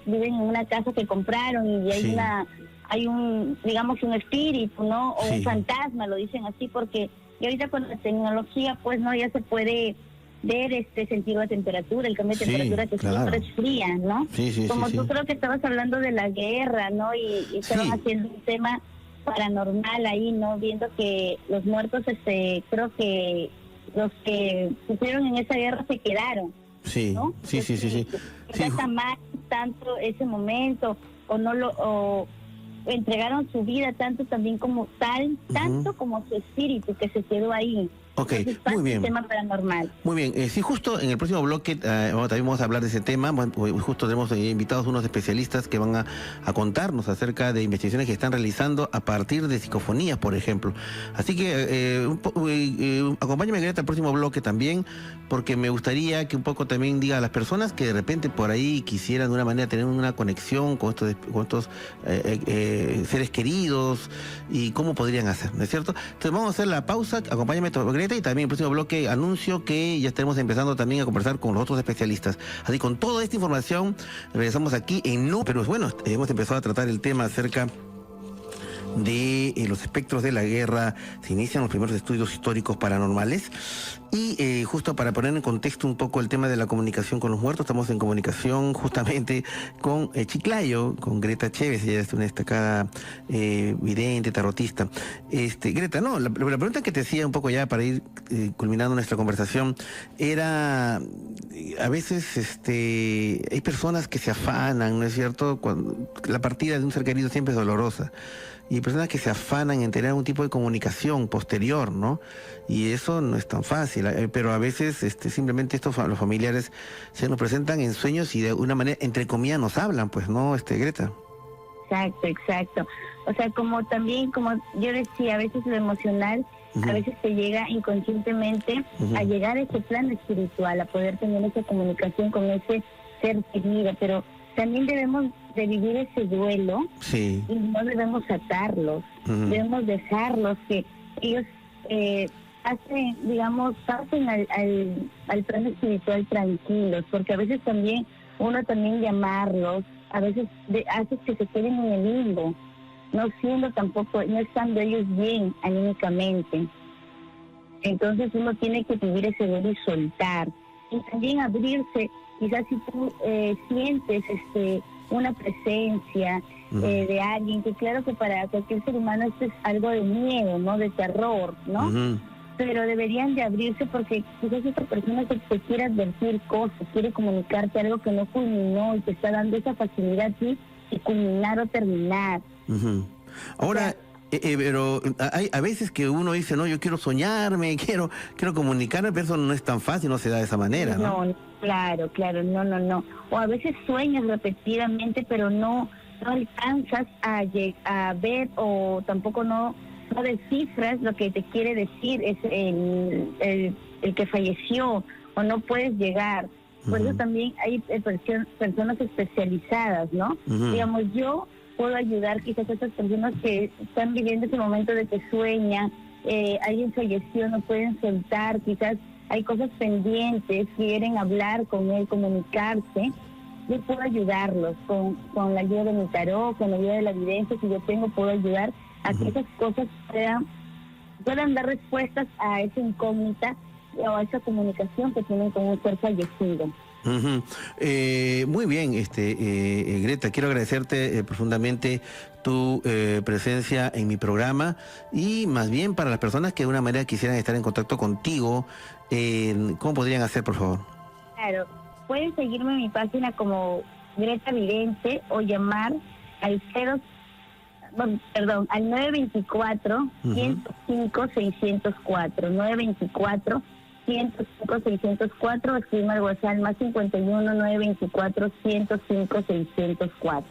viven en una casa que compraron y hay un, digamos, un espíritu, ¿no? O un fantasma, lo dicen así, porque y ahorita con la tecnología, pues, no, ya se puede ver, sentir la temperatura, el cambio de temperatura que siempre es fría, ¿no? Como tú creo que estabas hablando de la guerra, ¿no? Y estaban haciendo un tema paranormal ahí, ¿no? Viendo que los muertos, creo que los que sufrieron en esa guerra se quedaron, ¿no? Sí. Más tanto ese momento, o entregaron su vida tanto también como tanto como su espíritu que se quedó ahí. Entonces, muy bien. Tema paranormal. Muy bien, sí, justo en el próximo bloque también vamos a hablar de ese tema. Justo tenemos invitados unos especialistas que van a contarnos acerca de investigaciones que están realizando a partir de psicofonías, por ejemplo. Así que acompáñame, Greta, al próximo bloque también, porque me gustaría que un poco también diga a las personas que de repente por ahí quisieran de una manera tener una conexión con estos seres queridos y cómo podrían hacer, ¿no es cierto? Entonces vamos a hacer la pausa, acompáñame, Greta, y también en el próximo bloque anuncio que ya estaremos empezando también a conversar con los otros especialistas. Así, con toda esta información, regresamos aquí en pero bueno, hemos empezado a tratar el tema acerca de los espectros de la guerra. Se inician los primeros estudios históricos paranormales y justo para poner en contexto un poco el tema de la comunicación con los muertos, estamos en comunicación justamente con Chiclayo, con Greta Chévez. Ella es una destacada vidente, tarotista. Greta, no, la pregunta que te hacía un poco ya para ir culminando nuestra conversación era, a veces hay personas que se afanan, ¿no es cierto? Cuando la partida de un ser querido siempre es dolorosa, y personas que se afanan en tener algún tipo de comunicación posterior, ¿no? Y eso no es tan fácil, pero a veces simplemente los familiares se nos presentan en sueños y de una manera, entre comillas, nos hablan, pues, ¿no, Greta? Exacto. O sea, como también, como yo decía, a veces lo emocional, a veces te llega inconscientemente a llegar a ese plano espiritual, a poder tener esa comunicación con ese ser querido, pero también debemos de vivir ese duelo y no debemos atarlos, debemos dejarlos que ellos pasen al plano espiritual tranquilos, porque a veces también uno también llamarlos, a veces hace que se queden en el limbo, no estando ellos bien anímicamente. Entonces uno tiene que vivir ese duelo y soltar, y también abrirse. Quizás si tú sientes una presencia de alguien, que claro que para cualquier ser humano esto es algo de miedo, ¿no? De terror, ¿no? Pero deberían de abrirse, porque quizás esta persona te quiere advertir cosas, quiere comunicarte algo que no culminó y te está dando esa facilidad a ti de culminar o terminar. Ahora, pero hay a veces que uno dice, no, yo quiero soñarme, quiero comunicarme, pero eso no es tan fácil, no se da de esa manera, ¿no? No, claro, no. O a veces sueñas repetidamente, pero no alcanzas a ver, o tampoco no descifras lo que te quiere decir es el que falleció, o no puedes llegar. Por eso también hay personas especializadas, ¿no? Digamos, yo puedo ayudar quizás a esas personas que están viviendo ese momento de que sueñan, alguien falleció, no pueden soltar, quizás hay cosas pendientes, quieren hablar con él, comunicarse. Yo puedo ayudarlos con la ayuda de mi tarot, con la ayuda de la evidencia que yo tengo, puedo ayudar a que esas cosas puedan dar respuestas a esa incógnita o a esa comunicación que tienen con un ser fallecido. Muy bien, Greta, quiero agradecerte profundamente tu presencia en mi programa, y más bien para las personas que de alguna manera quisieran estar en contacto contigo, ¿cómo podrían hacer, por favor? Claro, pueden seguirme en mi página como Greta Vidente o llamar al 924-105-604, 924-105-604, escribe al WhatsApp más 51-924-105-604.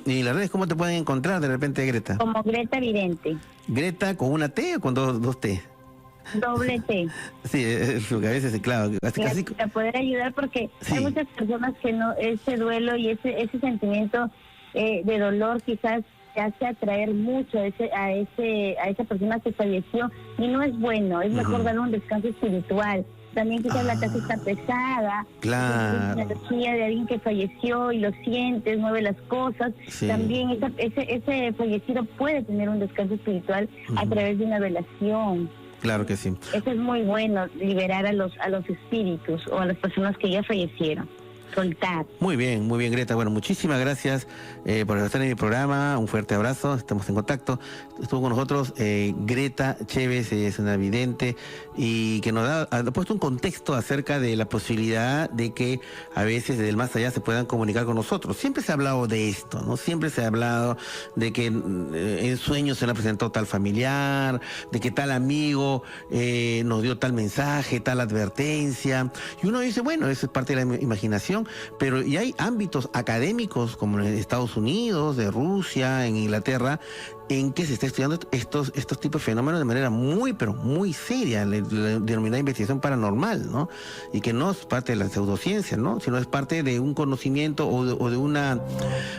¿Y las redes cómo te pueden encontrar de repente, Greta? Como Greta Vidente. ¿Greta con una T o con dos T? Doble T. Sí, a veces, claro. Casi para poder ayudar, porque hay muchas personas que no, ese duelo y ese sentimiento de dolor quizás te hace atraer mucho a esa persona que falleció, y no es bueno, es mejor dar un descanso espiritual. También quizás la casa está pesada, claro, la energía de alguien que falleció y lo sientes, mueve las cosas. También ese fallecido puede tener un descanso espiritual a través de una velación. Claro que sí. Eso es muy bueno, liberar a los espíritus o a las personas que ya fallecieron. Soltar. Muy bien, Greta. Bueno, muchísimas gracias por estar en mi programa. Un fuerte abrazo, estamos en contacto. Estuvo con nosotros Greta Chévez, es una vidente, y que nos ha puesto un contexto acerca de la posibilidad de que a veces desde el más allá se puedan comunicar con nosotros. Siempre se ha hablado de esto, ¿no? Siempre se ha hablado de que en sueños se le ha presentado tal familiar, de que tal amigo nos dio tal mensaje, tal advertencia. Y uno dice, bueno, eso es parte de la imaginación. Pero y hay ámbitos académicos como en Estados Unidos, de Rusia, en Inglaterra, en que se está estudiando estos tipos de fenómenos de manera muy, pero muy seria, la denominada investigación paranormal, ¿no? Y que no es parte de la pseudociencia, ¿no? Sino es parte de un conocimiento o de una,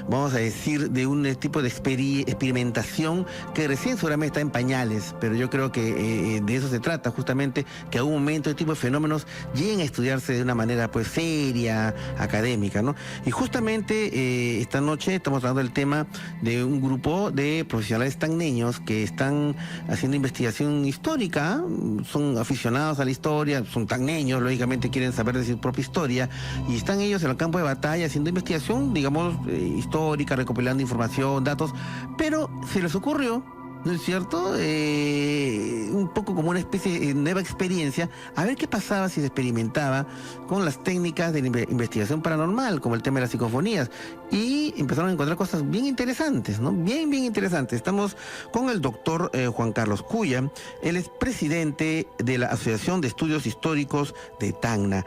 vamos a decir, de un tipo de experimentación que recién seguramente está en pañales, pero yo creo que de eso se trata, justamente, que a un momento este tipo de fenómenos lleguen a estudiarse de una manera, pues, seria, académica, ¿no? Y justamente esta noche estamos hablando del tema de un grupo de profesionales tagneños que están haciendo investigación histórica, son aficionados a la historia, son tagneños, lógicamente quieren saber de su propia historia, y están ellos en el campo de batalla haciendo investigación, digamos, histórica, recopilando información, datos, pero se les ocurrió, ¿no es cierto? Un poco como una especie de nueva experiencia, a ver qué pasaba si se experimentaba con las técnicas de investigación paranormal, como el tema de las psicofonías, y empezaron a encontrar cosas bien interesantes, ¿no? Bien interesantes. Estamos con el doctor Juan Carlos Cuya, él es presidente de la Asociación de Estudios Históricos de Tacna.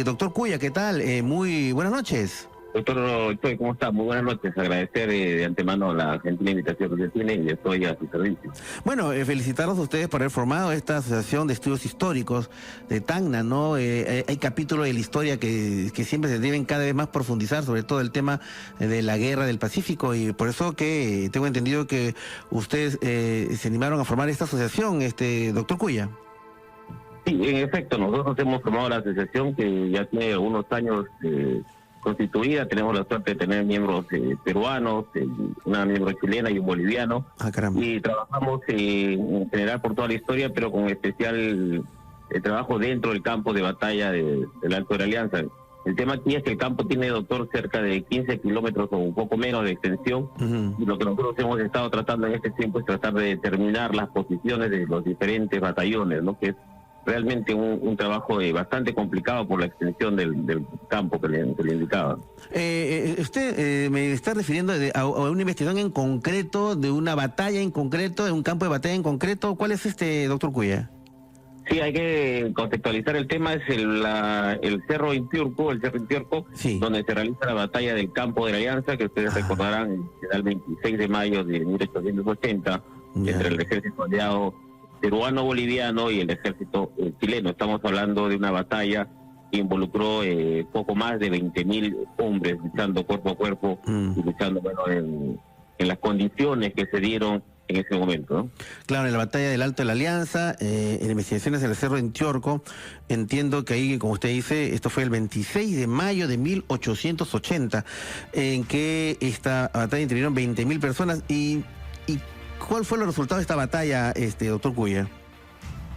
Doctor Cuya, ¿qué tal? Muy buenas noches. Doctor Choi, ¿cómo está? Muy buenas noches. Agradecer de antemano la gentil invitación que usted tiene y estoy a su servicio. Bueno, felicitarlos a ustedes por haber formado esta Asociación de Estudios Históricos de Tacna, ¿no? Hay capítulos de la historia que siempre se deben cada vez más profundizar, sobre todo el tema de la guerra del Pacífico, y por eso que tengo entendido que ustedes se animaron a formar esta asociación, doctor Cuya. Sí, en efecto, nosotros hemos formado la asociación que ya tiene algunos años constituida. Tenemos la suerte de tener miembros peruanos, una miembro chilena y un boliviano. Y trabajamos en general por toda la historia, pero con especial trabajo dentro del campo de batalla del Alto de la Alianza. El tema aquí es que el campo tiene, doctor, cerca de 15 kilómetros o un poco menos de extensión. Y lo que nosotros hemos estado tratando en este tiempo es tratar de determinar las posiciones de los diferentes batallones, ¿no? Que es realmente un trabajo bastante complicado por la extensión del campo que le indicaba. Usted me está refiriendo a una investigación en concreto, de una batalla en concreto, de un campo de batalla en concreto. ¿Cuál es doctor Cuya? Sí, hay que contextualizar el tema. Es el Cerro Intiurco, sí, donde se realiza la batalla del campo de la Alianza, que ustedes recordarán, será el 26 de mayo de 1880, entre el ejército aliado peruano-boliviano y el ejército chileno. Estamos hablando de una batalla que involucró poco más de 20.000 hombres luchando cuerpo a cuerpo y luchando en las condiciones que se dieron en ese momento, ¿no? Claro, en la batalla del Alto de la Alianza, en investigaciones en el Cerro Intiorco, entiendo que ahí, como usted dice, esto fue el 26 de mayo de 1880, en que esta batalla intervinieron 20.000 personas. ¿Y cuál fue el resultado de esta batalla, doctor Cuya?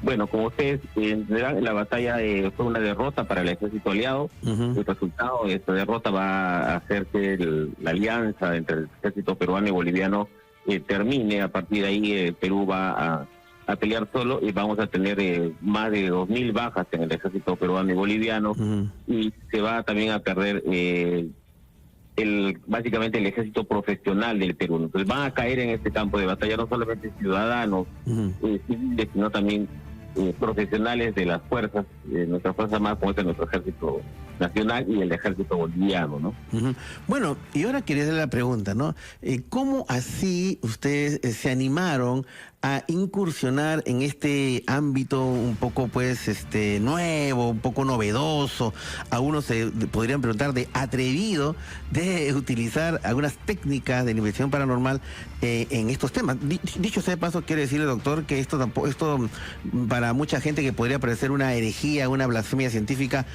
Bueno, como ustedes entenderán, la batalla fue una derrota para el ejército aliado. El resultado de esta derrota va a hacer que la alianza entre el ejército peruano y boliviano termine. A partir de ahí Perú va a pelear solo y vamos a tener más de 2.000 bajas en el ejército peruano y boliviano, y se va también a perder básicamente el ejército profesional del Perú. Entonces van a caer en este campo de batalla no solamente ciudadanos civiles, sino también profesionales de las fuerzas, nuestra fuerza más como es nuestro ejército nacional y el ejército boliviano, ¿no? Bueno, y ahora quería hacer la pregunta, ¿no? ¿Cómo así ustedes se animaron a incursionar en este ámbito un poco, pues, nuevo, un poco novedoso? Algunos se podrían preguntar de atrevido, de utilizar algunas técnicas de la investigación paranormal en estos temas. Dicho sea de paso, quiere decirle, doctor, que esto para mucha gente que podría parecer una herejía, una blasfemia científica.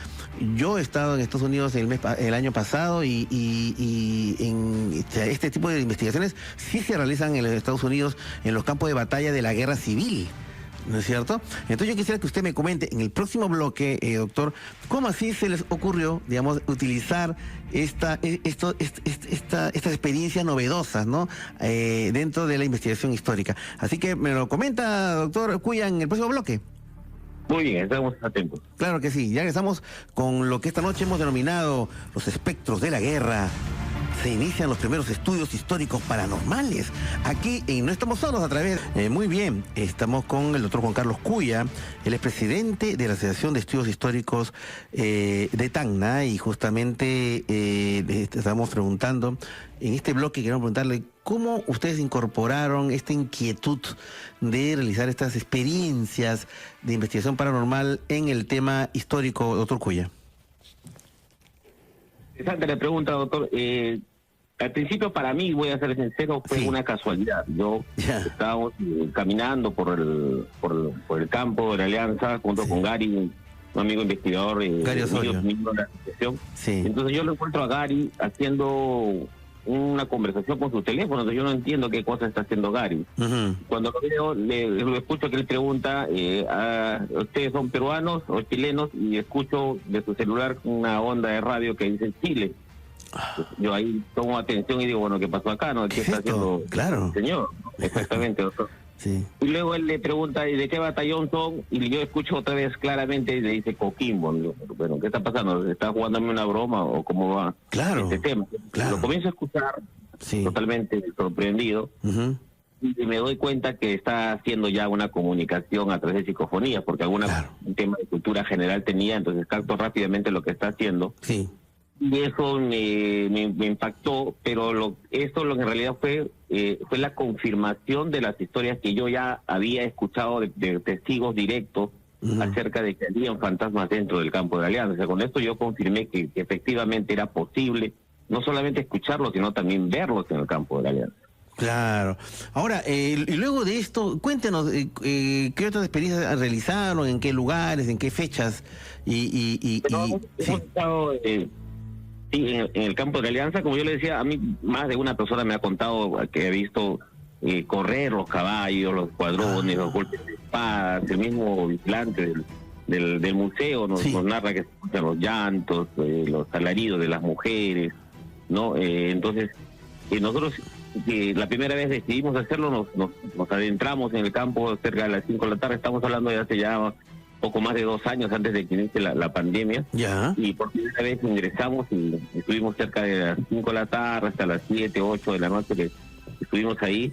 Yo he estado en Estados Unidos el año pasado y en este tipo de investigaciones sí se realizan en los Estados Unidos en los campos de batalla de la guerra civil, ¿no es cierto? Entonces yo quisiera que usted me comente en el próximo bloque, doctor, cómo así se les ocurrió, digamos, utilizar estas experiencias novedosas, ¿no? Dentro de la investigación histórica. Así que me lo comenta, doctor Cuya, en el próximo bloque. Muy bien, estamos atentos. Claro que sí, ya regresamos con lo que esta noche hemos denominado los espectros de la guerra. Se inician los primeros estudios históricos paranormales. Aquí en No Estamos Solos a través... muy bien, estamos con el doctor Juan Carlos Cuya, él es presidente de la Asociación de Estudios Históricos de Tacna, y justamente estamos preguntando, en este bloque queremos preguntarle cómo ustedes incorporaron esta inquietud de realizar estas experiencias de investigación paranormal en el tema histórico, doctor Cuya. Interesante la pregunta, doctor. Al principio, para mí, voy a ser sincero, fue una casualidad. Yo estábamos caminando por el campo de la Alianza junto con Gary, un amigo investigador, Gary Osorio, miembro de la asociación. Entonces yo lo encuentro a Gary haciendo una conversación con su teléfono. Entonces yo no entiendo qué cosa está haciendo Gary. Cuando lo veo, lo escucho que él pregunta, ¿ustedes son peruanos o chilenos? Y escucho de su celular una onda de radio que dice Chile. Yo ahí tomo atención y digo, bueno, ¿qué pasó acá? ¿No? ¿Qué está haciendo el señor? Exactamente, doctor. Y luego él le pregunta, ¿y de qué batallón son? Y yo escucho otra vez claramente y le dice Coquimbo. Digo, bueno, ¿qué está pasando? ¿Está jugándome una broma o cómo va este tema? Lo comienzo a escuchar totalmente sorprendido. Y me doy cuenta que está haciendo ya una comunicación a través de psicofonía, porque un tema de cultura general tenía, entonces capto rápidamente lo que está haciendo. Y eso me impactó, pero esto lo que en realidad fue la confirmación de las historias que yo ya había escuchado de testigos directos acerca de que había fantasmas dentro del campo de la Alianza. O sea, con esto yo confirmé que efectivamente era posible no solamente escucharlos, sino también verlos en el campo de la Alianza. Claro. Ahora, y luego de esto, cuéntenos, ¿qué otras experiencias realizaron? ¿En qué lugares? ¿En qué fechas? Hemos estado en el campo de la Alianza. Como yo le decía, a mí más de una persona me ha contado que ha visto correr los caballos, los cuadrones, los golpes de espadas. El mismo vigilante del museo nos narra que se escuchan los llantos, los alaridos de las mujeres, ¿no? Entonces, nosotros la primera vez decidimos hacerlo, nos adentramos en el campo cerca de las 5 de la tarde. Estamos hablando de hace ya poco más de 2 años antes de que inicie la pandemia. Y por primera vez ingresamos y estuvimos cerca de las 5 de la tarde hasta las 7, 8 de la noche que estuvimos ahí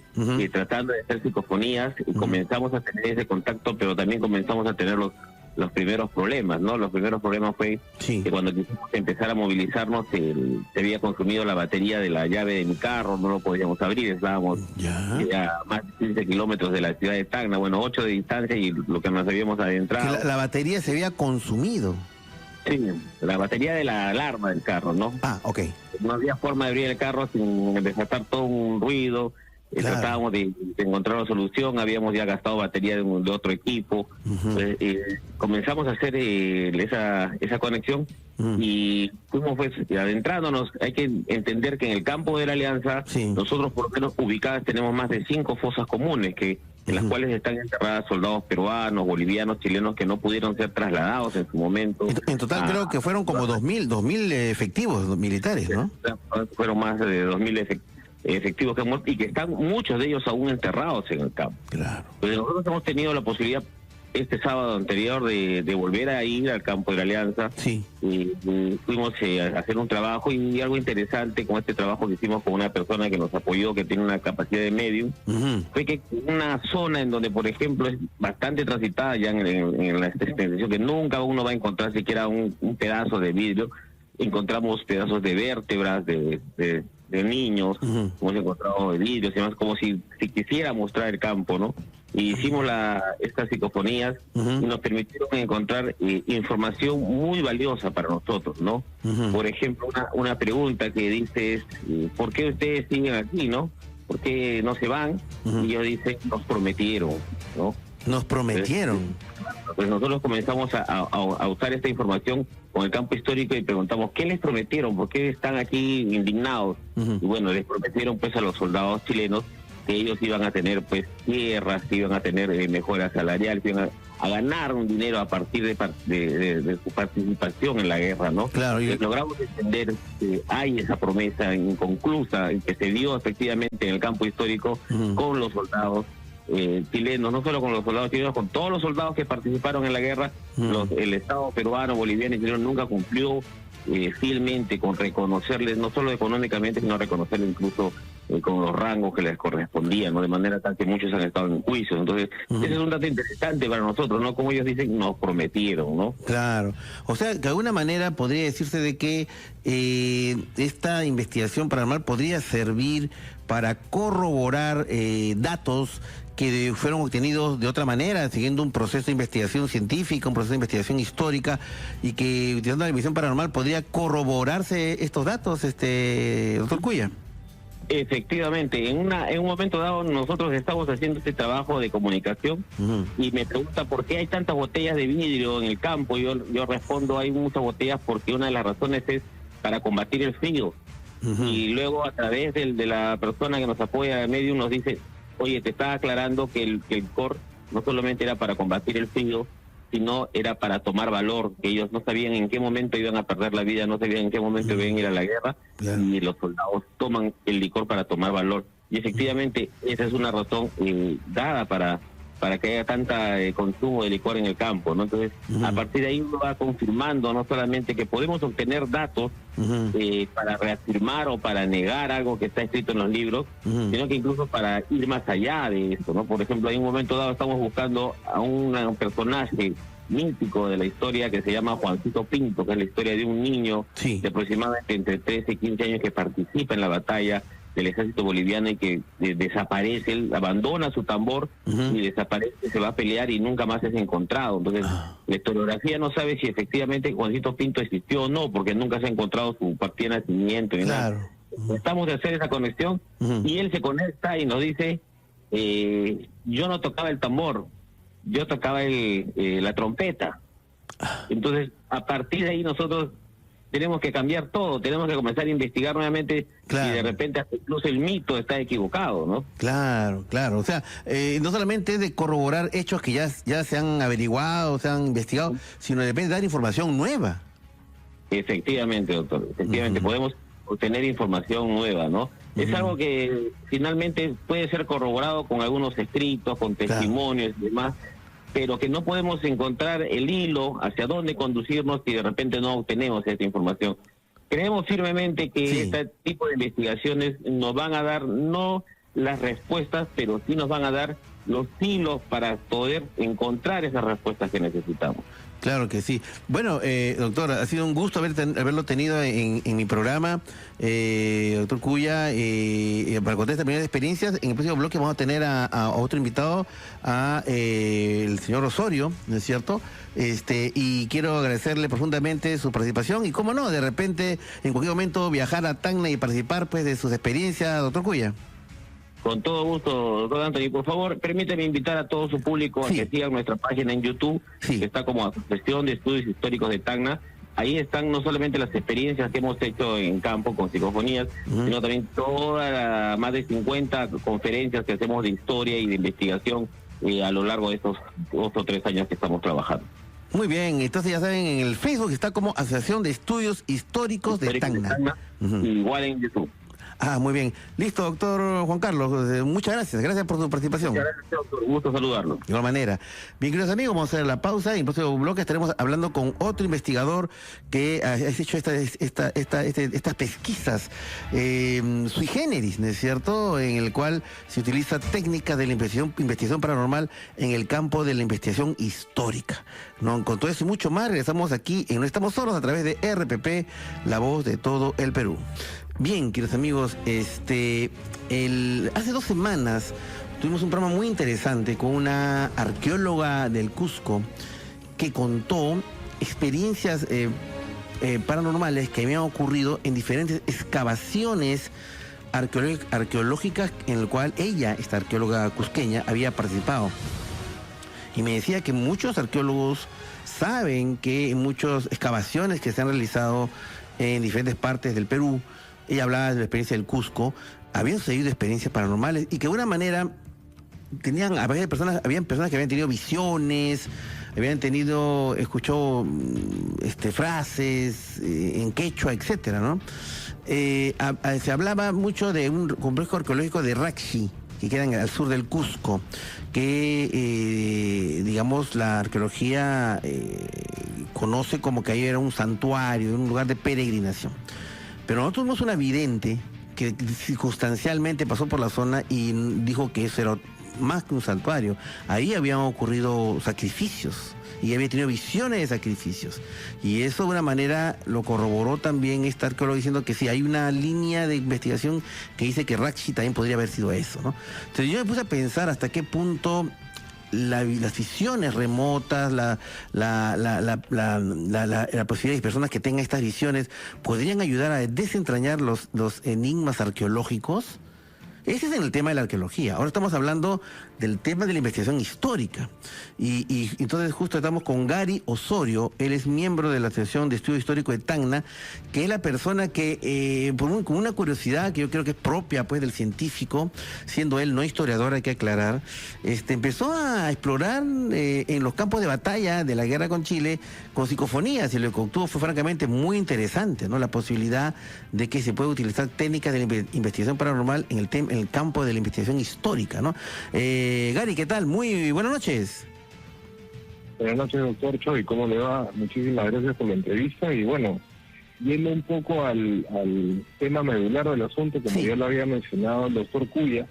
tratando de hacer psicofonías y comenzamos a tener ese contacto, pero también comenzamos a tener los primeros problemas, ¿no? Los primeros problemas fue que cuando quisimos empezar a movilizarnos se había consumido la batería de la llave de mi carro, no lo podíamos abrir, estábamos a más de 15 kilómetros de la ciudad de Tacna, 8 de distancia, y lo que nos habíamos adentrado. La batería se había consumido. Sí, la batería de la alarma del carro, ¿no? Ah, ok. No había forma de abrir el carro sin desatar todo un ruido. Tratábamos de encontrar una solución, habíamos ya gastado batería de otro equipo. Comenzamos a hacer esa conexión y fuimos pues adentrándonos. Hay que entender que en el campo de la Alianza nosotros por lo menos ubicadas tenemos más de 5 fosas comunes en las cuales están enterradas soldados peruanos, bolivianos, chilenos que no pudieron ser trasladados en su momento. En total creo que fueron como 2.000 efectivos militares, ¿no? Fueron más de 2.000 efectivos que han muerto y que están muchos de ellos aún enterrados en el campo. Claro. Pues nosotros hemos tenido la posibilidad este sábado anterior de volver a ir al campo de la Alianza. Y fuimos a hacer un trabajo y algo interesante con este trabajo que hicimos con una persona que nos apoyó, que tiene una capacidad de medium, fue que una zona en donde, por ejemplo, es bastante transitada ya en la extensión, que nunca uno va a encontrar siquiera un pedazo de vidrio, encontramos pedazos de vértebras de niños, hemos encontrado vidrios y demás, como si quisiera mostrar el campo, ¿no? Y hicimos estas psicofonías y nos permitieron encontrar información muy valiosa para nosotros, ¿no? Por ejemplo, una pregunta que dice es, ¿por qué ustedes siguen aquí, no? ¿Por qué no se van? Y ellos dicen, nos prometieron, ¿no? Nos prometieron. Pues nosotros comenzamos a usar esta información con el campo histórico y preguntamos, ¿qué les prometieron? ¿Por qué están aquí indignados? Y bueno, les prometieron pues a los soldados chilenos que ellos iban a tener pues tierras, que iban a tener mejoras salariales, que iban a ganar un dinero a partir de su participación en la guerra, ¿no? Claro. Logramos entender que hay esa promesa inconclusa que se dio efectivamente en el campo histórico con los soldados chilenos, no solo con los soldados chilenos, con todos los soldados que participaron en la guerra. El Estado peruano, boliviano y chileno nunca cumplió fielmente con reconocerles, no solo económicamente, sino reconocerles incluso con los rangos que les correspondían, ¿no? De manera tal que muchos han estado en juicio. Entonces, ese es un dato interesante para nosotros, ¿no? Como ellos dicen, nos prometieron, ¿no? Claro. O sea, de alguna manera podría decirse de que esta investigación paranormal podría servir para corroborar datos que fueron obtenidos de otra manera, siguiendo un proceso de investigación científica, un proceso de investigación histórica, y que utilizando la visión paranormal podría corroborarse estos datos, doctor Cuya. Efectivamente, en un momento dado nosotros estamos haciendo este trabajo de comunicación y me pregunta por qué hay tantas botellas de vidrio en el campo. Yo respondo, hay muchas botellas porque una de las razones es para combatir el frío. Y luego a través de la persona que nos apoya de medio nos dice, oye, te estaba aclarando que el COR no solamente era para combatir el frío, sino era para tomar valor, que ellos no sabían en qué momento iban a perder la vida, no sabían en qué momento iban a ir a la guerra, y los soldados toman el licor para tomar valor. Y efectivamente esa es una razón dada para que haya tanta consumo de licor en el campo, ¿no? Entonces, a partir de ahí uno va confirmando no solamente que podemos obtener datos para reafirmar o para negar algo que está escrito en los libros, sino que incluso para ir más allá de esto, ¿no? Por ejemplo, en un momento dado estamos buscando a un personaje mítico de la historia que se llama Juancito Pinto, que es la historia de un niño de aproximadamente entre 13 y 15 años que participa en la batalla del ejército boliviano y que desaparece, él abandona su tambor y desaparece, se va a pelear y nunca más es encontrado. Entonces, la historiografía no sabe si efectivamente Juancito Pinto existió o no, porque nunca se ha encontrado su partida de nacimiento ni nada. Tratamos de hacer esa conexión y él se conecta y nos dice, yo no tocaba el tambor, yo tocaba la trompeta. Entonces, a partir de ahí nosotros tenemos que cambiar todo, tenemos que comenzar a investigar nuevamente si de repente hasta incluso el mito está equivocado, ¿no? Claro, o sea, no solamente es de corroborar hechos que ya se han averiguado, se han investigado, sino de repente dar información nueva. Efectivamente, doctor, efectivamente podemos obtener información nueva, ¿no? Es algo que finalmente puede ser corroborado con algunos escritos, con testimonios y demás, pero que no podemos encontrar el hilo hacia dónde conducirnos si de repente no obtenemos esta información. Creemos firmemente que este tipo de investigaciones nos van a dar no las respuestas, pero sí nos van a dar los hilos para poder encontrar esas respuestas que necesitamos. Claro que sí. Bueno, doctor, ha sido un gusto haberlo tenido en mi programa, doctor Cuya, para contar esta primera experiencia. En el próximo bloque vamos a tener a otro invitado, el señor Osorio, ¿no es cierto? Y quiero agradecerle profundamente su participación y, cómo no, de repente, en cualquier momento viajar a Tacna y participar pues de sus experiencias, doctor Cuya. Con todo gusto, doctor Anthony. Por favor, permíteme invitar a todo su público a que sigan nuestra página en YouTube, que está como Asociación de Estudios Históricos de Tacna. Ahí están no solamente las experiencias que hemos hecho en campo con psicofonías, sino también más de 50 conferencias que hacemos de historia y de investigación a lo largo de estos 2 o 3 años que estamos trabajando. Muy bien, entonces ya saben, en el Facebook está como Asociación de Estudios Históricos de Tacna. Igual en YouTube. Muy bien. Listo, doctor Juan Carlos. Muchas gracias. Gracias por su participación. Muchas gracias, doctor. Gusto saludarlo. De igual manera. Bien, queridos amigos, vamos a hacer la pausa y en el próximo bloque estaremos hablando con otro investigador que ha hecho estas pesquisas sui generis, ¿no es cierto? En el cual se utiliza técnicas de la investigación paranormal en el campo de la investigación histórica. ¿No? Con todo eso y mucho más, regresamos aquí en No Estamos Solos a través de RPP, la voz de todo el Perú. Bien, queridos amigos, hace 2 semanas tuvimos un programa muy interesante con una arqueóloga del Cusco que contó experiencias paranormales que habían ocurrido en diferentes excavaciones arqueológicas en el cual ella, esta arqueóloga cusqueña, había participado. Y me decía que muchos arqueólogos saben que en muchas excavaciones que se han realizado en diferentes partes del Perú, ella hablaba de la experiencia del Cusco, habían sucedido experiencias paranormales y que de alguna manera habían personas que habían tenido visiones, escuchó frases en quechua, etcétera, ¿no? Se hablaba mucho de un complejo arqueológico de Raxi, que queda al sur del Cusco, que digamos la arqueología conoce como que ahí era un santuario, un lugar de peregrinación. Pero nosotros tuvimos una vidente que circunstancialmente pasó por la zona y dijo que eso era más que un santuario. Ahí habían ocurrido sacrificios y había tenido visiones de sacrificios. Y eso de una manera lo corroboró también esta arqueóloga diciendo que sí, hay una línea de investigación que dice que Raxi también podría haber sido eso, ¿no? Entonces yo me puse a pensar hasta qué punto las visiones remotas, la posibilidad de personas que tengan estas visiones podrían ayudar a desentrañar los enigmas arqueológicos. Ese es en el tema de la arqueología. Ahora estamos hablando del tema de la investigación histórica. Y entonces justo estamos con Gary Osorio. Él es miembro de la Asociación de Estudio Histórico de Tacna, que es la persona que, con una curiosidad que yo creo que es propia pues del científico, siendo él no historiador, hay que aclarar, empezó a explorar en los campos de batalla de la guerra con Chile con psicofonías, y lo que obtuvo fue francamente muy interesante, ¿no? La posibilidad de que se pueda utilizar técnicas de la investigación paranormal en el campo de la investigación histórica, ¿no? Gary, ¿qué tal? Muy buenas noches. Buenas noches, doctor Choi. ¿Cómo le va? Muchísimas gracias por la entrevista. Y bueno, yendo un poco al tema medular del asunto, como ya lo había mencionado el doctor Cuya,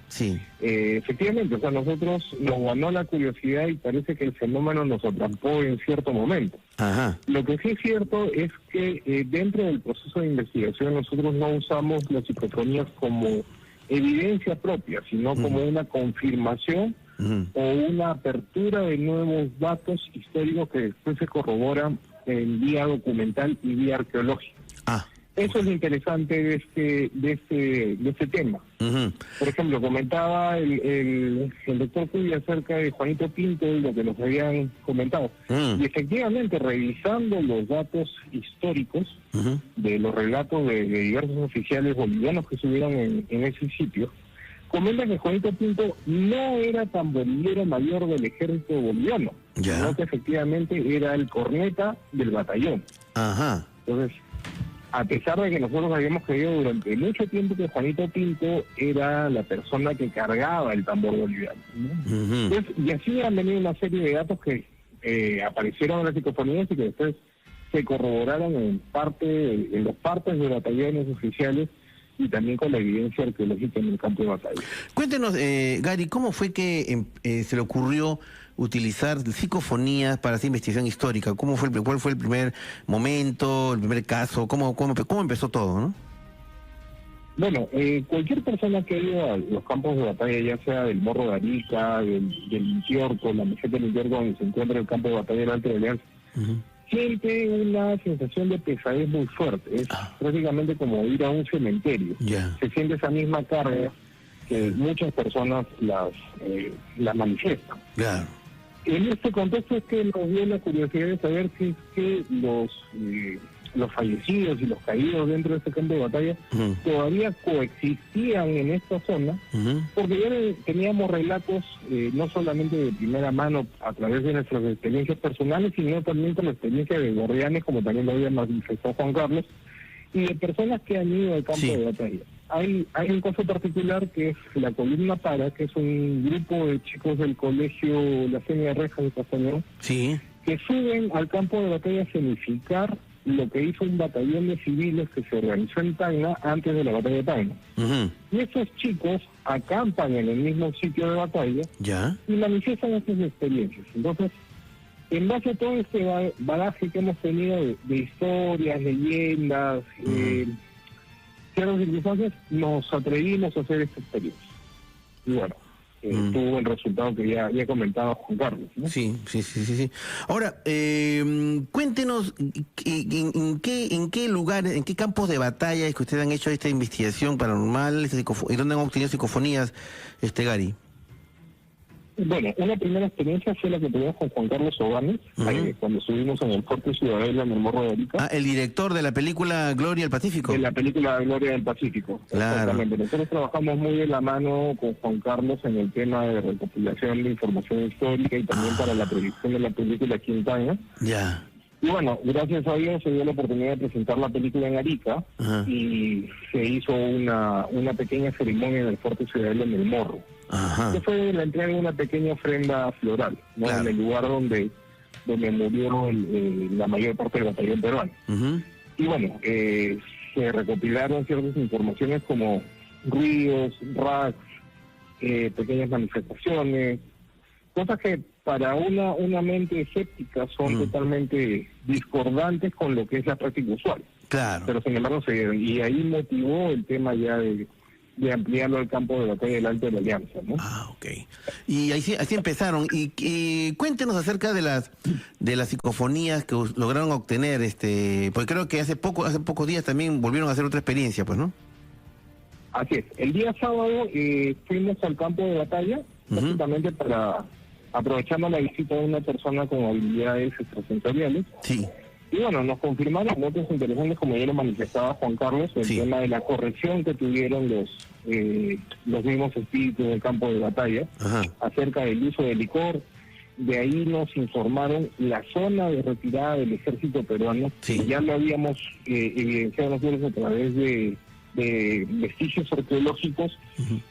efectivamente, o sea, nosotros nos ganó la curiosidad y parece que el fenómeno nos atrapó en cierto momento. Ajá. Lo que sí es cierto es que dentro del proceso de investigación nosotros no usamos las psicofonías como evidencia propia, sino como una confirmación o una apertura de nuevos datos históricos que después se corroboran en vía documental y vía arqueológica. Eso es lo interesante de este tema. Por ejemplo, comentaba el doctor Cuya acerca de Juanito Pinto y lo que nos habían comentado. Y efectivamente, revisando los datos históricos de los relatos de diversos oficiales bolivianos que estuvieron en ese sitio, comenta que Juanito Pinto no era tamboriero mayor del ejército boliviano, sino que efectivamente era el corneta del batallón. Entonces, a pesar de que nosotros habíamos creído durante mucho tiempo que Juanito Pinto era la persona que cargaba el tambor boliviano, ¿no? Entonces, y así han venido una serie de datos que aparecieron en las psicofonías y que después se corroboraron en los partes de batallones oficiales y también con la evidencia arqueológica en el campo de batalla. Cuéntenos, Gary, ¿cómo fue que se le ocurrió utilizar psicofonías para esa investigación histórica? ¿Cuál fue el primer momento, el primer caso? ¿Cómo empezó todo, no? Bueno, cualquier persona que ha ido a los campos de batalla, ya sea del Morro de Arica, del Intiorco, la meseta del Intiorco donde se encuentra el campo de batalla del Alto de Alianza, siente una sensación de pesadez muy fuerte. Es prácticamente como ir a un cementerio. Se siente esa misma carga que muchas personas las manifiestan. En este contexto es que nos dio la curiosidad de saber si es que los fallecidos y los caídos dentro de este campo de batalla todavía coexistían en esta zona, porque ya teníamos relatos no solamente de primera mano a través de nuestras experiencias personales, sino también con la experiencia de guardianes, como también lo había manifestado Juan Carlos, y de personas que han ido al campo de batalla. Hay un caso particular que es la Columna Para, que es un grupo de chicos del colegio La Seña Reja de Castañón, que suben al campo de batalla a escenificar lo que hizo un batallón de civiles que se organizó en Tacna antes de la batalla de Tacna. Y estos chicos acampan en el mismo sitio de batalla y manifiestan estas experiencias. Entonces, en base a todo este bagaje que hemos tenido de historias, leyendas, ciertas circunstancias, nos atrevimos a hacer esta experiencia. Y bueno, tuvo el resultado que ya comentaba Juan Carlos, ¿no? Sí. Ahora, cuéntenos en qué lugares, en qué campos de batalla es que ustedes han hecho esta investigación paranormal y dónde han obtenido psicofonías, Gary. Bueno, una primera experiencia fue la que tuvimos con Juan Carlos Oganes, cuando estuvimos en el Fuerte Ciudadela, en el Morro de Arica. El director de la película Gloria al Pacífico. De la película Gloria del Pacífico. Exactamente. Nosotros trabajamos muy de la mano con Juan Carlos en el tema de recopilación de información histórica y también para la predicción de la película Quintana. Y bueno, gracias a Dios se dio la oportunidad de presentar la película en Arica y se hizo una pequeña ceremonia en el Fuerte Ciudadela en el Morro. Que fue la entrega de una pequeña ofrenda floral, ¿no? En el lugar donde murió la mayor parte del batallón peruano. Y bueno, se recopilaron ciertas informaciones como ruidos, racks, pequeñas manifestaciones, cosas que para una mente escéptica son totalmente discordantes con lo que es la práctica usual. Pero sin embargo se dieron, y ahí motivó el tema ya de ampliarlo al campo de batalla del Alto de la Alianza, ¿no? Y así empezaron. Y cuéntenos acerca de las psicofonías que lograron obtener, porque creo que hace pocos días también volvieron a hacer otra experiencia, pues, ¿no? Así es. El día sábado fuimos al campo de batalla, básicamente para aprovechando la visita de una persona con habilidades extrasensoriales. Y bueno, nos confirmaron notas interesantes, como ya lo manifestaba Juan Carlos, el tema de la corrección que tuvieron los mismos espíritus del campo de batalla acerca del uso de licor. De ahí nos informaron la zona de retirada del ejército peruano, que ya lo habíamos evidenciado nosotros a través de vestigios arqueológicos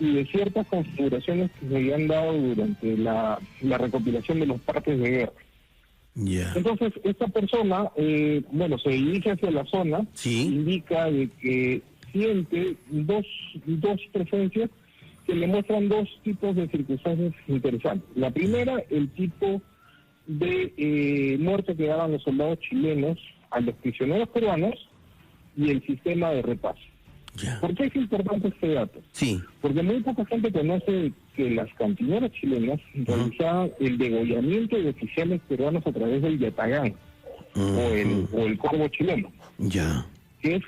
y de ciertas configuraciones que se habían dado durante la recopilación de los partes de guerra. Entonces, esta persona, se dirige hacia la zona, indica de que siente dos presencias que le muestran dos tipos de circunstancias interesantes. La primera, el tipo de muerte que daban los soldados chilenos a los prisioneros peruanos y el sistema de repaso. ¿Por qué es importante este dato? Porque muy poca gente conoce que las cantineras chilenas realizaban el degollamiento de oficiales peruanos a través del yatagán o el corvo chileno. Que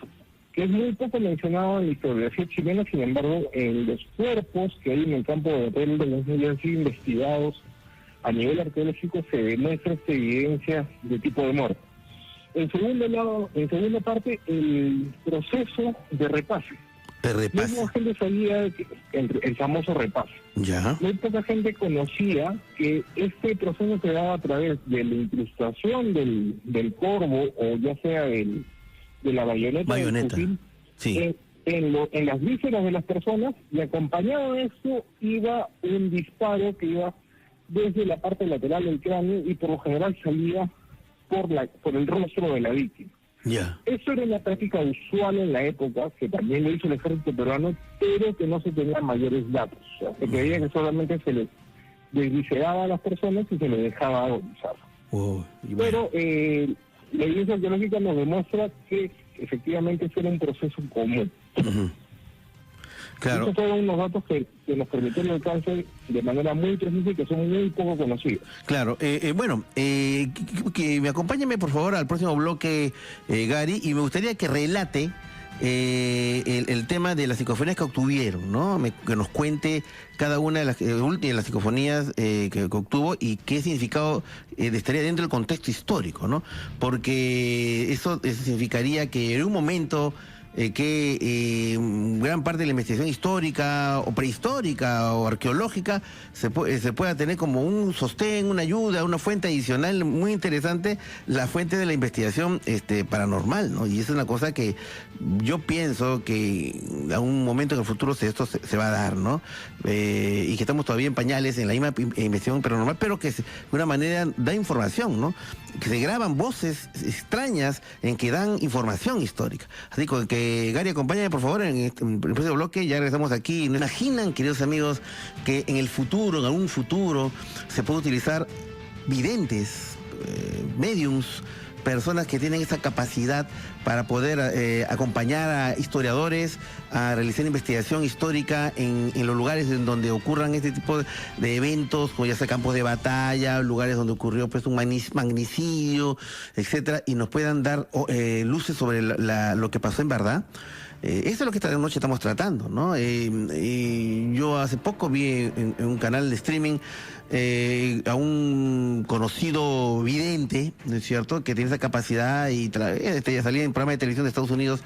es muy poco mencionado en la historiografía chilena. Sin embargo, en los cuerpos que hay en el campo de batalla que han sido investigados a nivel arqueológico, se demuestra esta evidencia de tipo de muerte. En segunda parte, el proceso de repase. Muy poca gente sabía el famoso repase. Muy poca gente conocía que este proceso se daba a través de la incrustación del corvo, o ya sea de la bayoneta. Fusil, en las vísceras de las personas, y acompañado de esto iba un disparo que iba desde la parte lateral del cráneo y por lo general salía por el rostro de la víctima. Eso era una práctica usual en la época, que también lo hizo el ejército peruano, pero que no se tenían mayores datos. O sea, se creía que solamente se les desvisceraba a las personas y se les dejaba agonizar. Pero la evidencia arqueológica nos demuestra que efectivamente ese era un proceso común. Estos fueron unos datos que nos permitieron el alcance de manera muy precisa y que son muy poco conocidos. Que me acompáñeme por favor al próximo bloque, Gary, y me gustaría que relate el tema de las psicofonías que obtuvieron, ¿no? Que nos cuente cada una de las psicofonías que obtuvo y qué significado estaría dentro del contexto histórico, ¿no? Porque eso significaría que en un momento gran parte de la investigación histórica o prehistórica o arqueológica se pueda tener como un sostén, una ayuda, una fuente adicional muy interesante, la fuente de la investigación paranormal, ¿no? Y es una cosa que yo pienso que a un momento en el futuro esto se va a dar, ¿no? Y que estamos todavía en pañales en la misma investigación paranormal, pero que de una manera da información, ¿no? Que se graban voces extrañas en que dan información histórica. Así que Gary, acompáñame por favor en el próximo bloque. Ya regresamos aquí. ¿No imaginan, queridos amigos, que en el futuro, en algún futuro, se puede utilizar videntes, mediums, personas que tienen esa capacidad para poder acompañar a historiadores a realizar investigación histórica en los lugares en donde ocurran este tipo de eventos, como ya sea campos de batalla, lugares donde ocurrió pues un magnicidio, etcétera, y nos puedan dar luces sobre lo que pasó en verdad? Eso es lo que esta noche estamos tratando, ¿no? Yo hace poco vi en un canal de streaming a un conocido vidente, ¿no es cierto?, que tiene esa capacidad y ya salía en programa de televisión de Estados Unidos,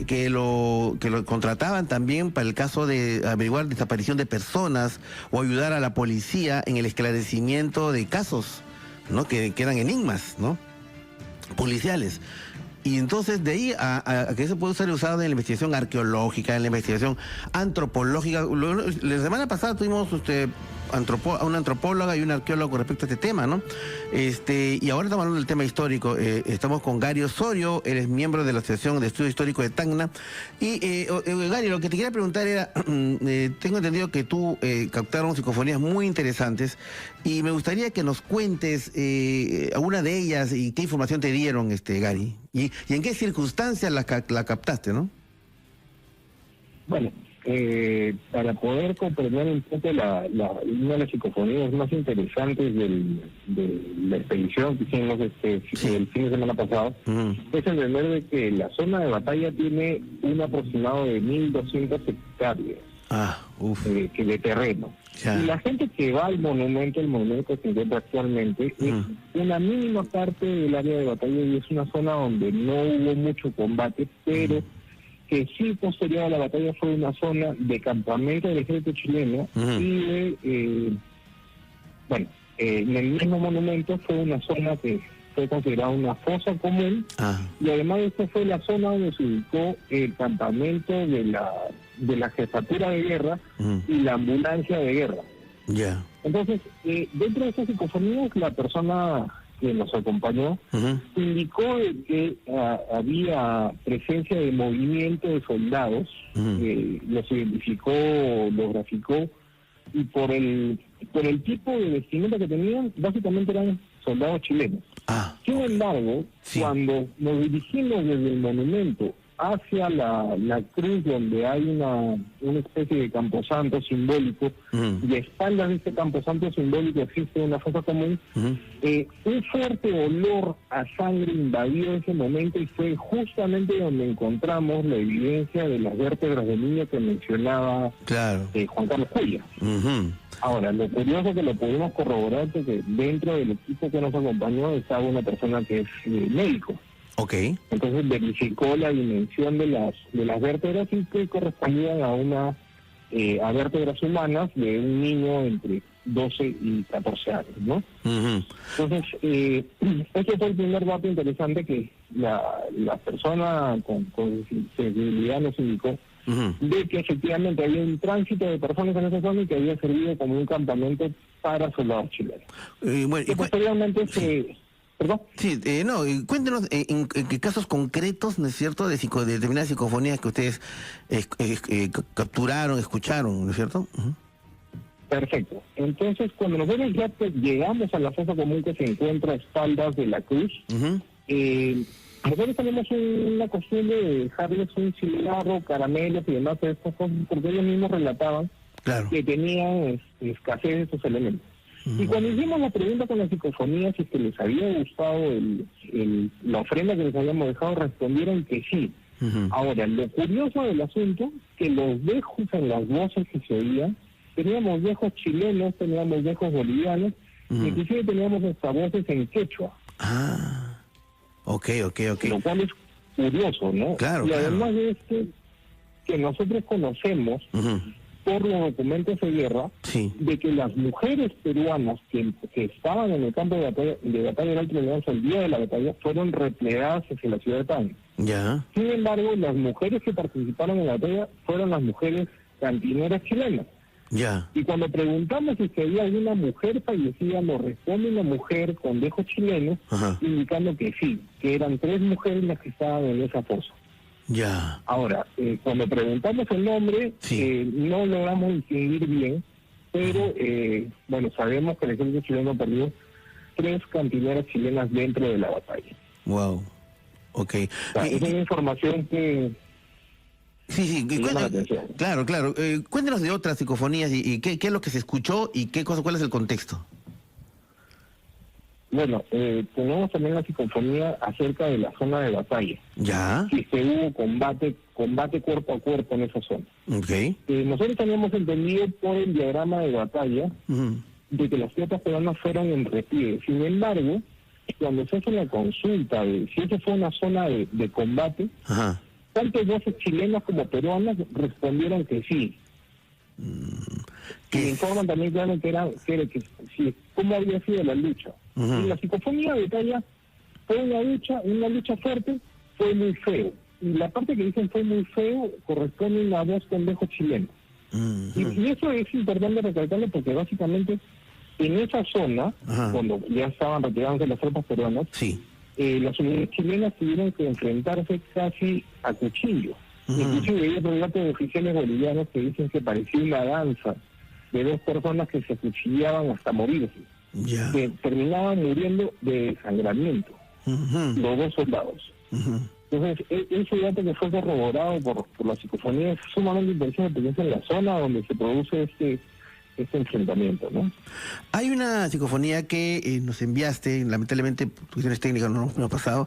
que lo contrataban también para el caso de averiguar desaparición de personas o ayudar a la policía en el esclarecimiento de casos, ¿no?, que eran enigmas, ¿no?, policiales. Y entonces de ahí a que eso puede ser usado en la investigación arqueológica, en la investigación antropológica. La semana pasada tuvimos una antropóloga y un arqueólogo con respecto a este tema, ¿no? Y ahora estamos hablando del tema histórico. Estamos con Gary Osorio, él es miembro de la Asociación de Estudio Histórico de Tacna. Y Gary, lo que te quería preguntar era, tengo entendido que tú captaron psicofonías muy interesantes y me gustaría que nos cuentes alguna de ellas y qué información te dieron, Gary. ¿Y en qué circunstancias la captaste, no? Bueno, para poder comprender un poco una de las psicofonías más interesantes de la expedición que hicimos el fin de semana pasado, es entender de que la zona de batalla tiene un aproximado de 1.200 hectáreas de terreno. Y la gente que va al monumento que se encuentra actualmente, es una mínima parte del área de batalla y es una zona donde no hubo mucho combate, pero que sí, posterior a la batalla, fue una zona de campamento del ejército chileno y en el mismo monumento fue una zona que fue considerada una fosa común y además esta fue la zona donde se ubicó el campamento de la jefatura de guerra y la ambulancia de guerra. Entonces, dentro de esas psicofonías, la persona que nos acompañó, indicó que había presencia de movimiento de soldados, los identificó, los graficó, y por el tipo de vestimenta que tenían, básicamente eran soldados chilenos. Sin embargo, cuando nos dirigimos desde el monumento hacia la cruz, donde hay una especie de camposanto simbólico, y a espaldas de este camposanto simbólico existe una fosa común, un fuerte olor a sangre invadió ese momento, y fue justamente donde encontramos la evidencia de las vértebras del niño que mencionaba Juan Carlos Cuellar. Ahora, lo curioso es que lo pudimos corroborar, porque dentro del equipo que nos acompañó estaba una persona que es médico. Entonces verificó la dimensión de las vértebras, y que correspondían a vértebras humanas de un niño entre 12 y 14 años, ¿no? Entonces, este fue el primer dato interesante que la persona con sensibilidad nos indicó, de que efectivamente había un tránsito de personas en esa zona y que había servido como un campamento para soldados chilenos. Y posteriormente ¿Perdón? Sí, cuéntenos en qué casos concretos, ¿no es cierto?, de determinadas psicofonías que ustedes capturaron, escucharon, ¿no es cierto? Perfecto. Entonces, cuando nosotros ya llegamos a la fosa común que se encuentra a espaldas de la cruz, nosotros tenemos una costumbre de dejarles un cigarro, caramelos y demás de estas cosas, porque ellos mismos relataban que tenían escasez de estos elementos. Y cuando hicimos la pregunta con las psicofonías, si es que les había gustado la ofrenda que les habíamos dejado, respondieron que sí. Ahora, lo curioso del asunto, que los dejos en las voces que se oían, teníamos dejos chilenos, teníamos dejos bolivianos, inclusive teníamos hasta voces en quechua. Ok. Lo cual es curioso, ¿no? Y además de esto, que nosotros conocemos por los documentos de guerra, de que las mujeres peruanas que estaban en el campo de batalla del Alto de Alianza el día de la batalla fueron replegadas hacia la ciudad de Tacna. Sin embargo, las mujeres que participaron en la batalla fueron las mujeres cantineras chilenas. Y cuando preguntamos si había alguna mujer fallecida, nos responde una mujer con dejos chilenos, indicando que sí, que eran 3 mujeres las que estaban en esa fosa. Ahora, cuando preguntamos el nombre, no logramos distinguir bien, pero bueno, sabemos que el ejército chileno perdió 3 cantineras chilenas dentro de la batalla. Wow. Es una información que... Claro. Cuéntenos de otras psicofonías y qué es lo que se escuchó y cuál es el contexto. Bueno, tenemos también la psicofonía acerca de la zona de batalla. Y que hubo combate cuerpo a cuerpo en esa zona. Nosotros teníamos entendido por el diagrama de batalla de que las tropas peruanas fueron en repliegue. Sin embargo, cuando se hace la consulta de si esa fue una zona de combate, tanto voces chilenas como peruanas respondieron que sí. Y informan también claro que cómo había sido la lucha. Y la psicofonía de batalla fue una lucha fuerte, fue muy feo. Y la parte que dicen fue muy feo corresponde a una voz con dejo chileno. Y eso es importante recalcarlo porque básicamente en esa zona, cuando ya estaban retiradas las tropas peruanas, las unidades chilenas tuvieron que enfrentarse casi a cuchillo. Inclusive hay relatos de oficiales bolivianos que dicen que parecía una danza de 2 personas que se acuchillaban hasta morirse, que terminaban muriendo de desangramiento, los 2 soldados. Entonces, ese dato que fue corroborado por la psicofonía es sumamente interesante porque es en la zona donde se produce este enfrentamiento, ¿no? Hay una psicofonía que nos enviaste, lamentablemente por cuestiones técnicas no ha pasado,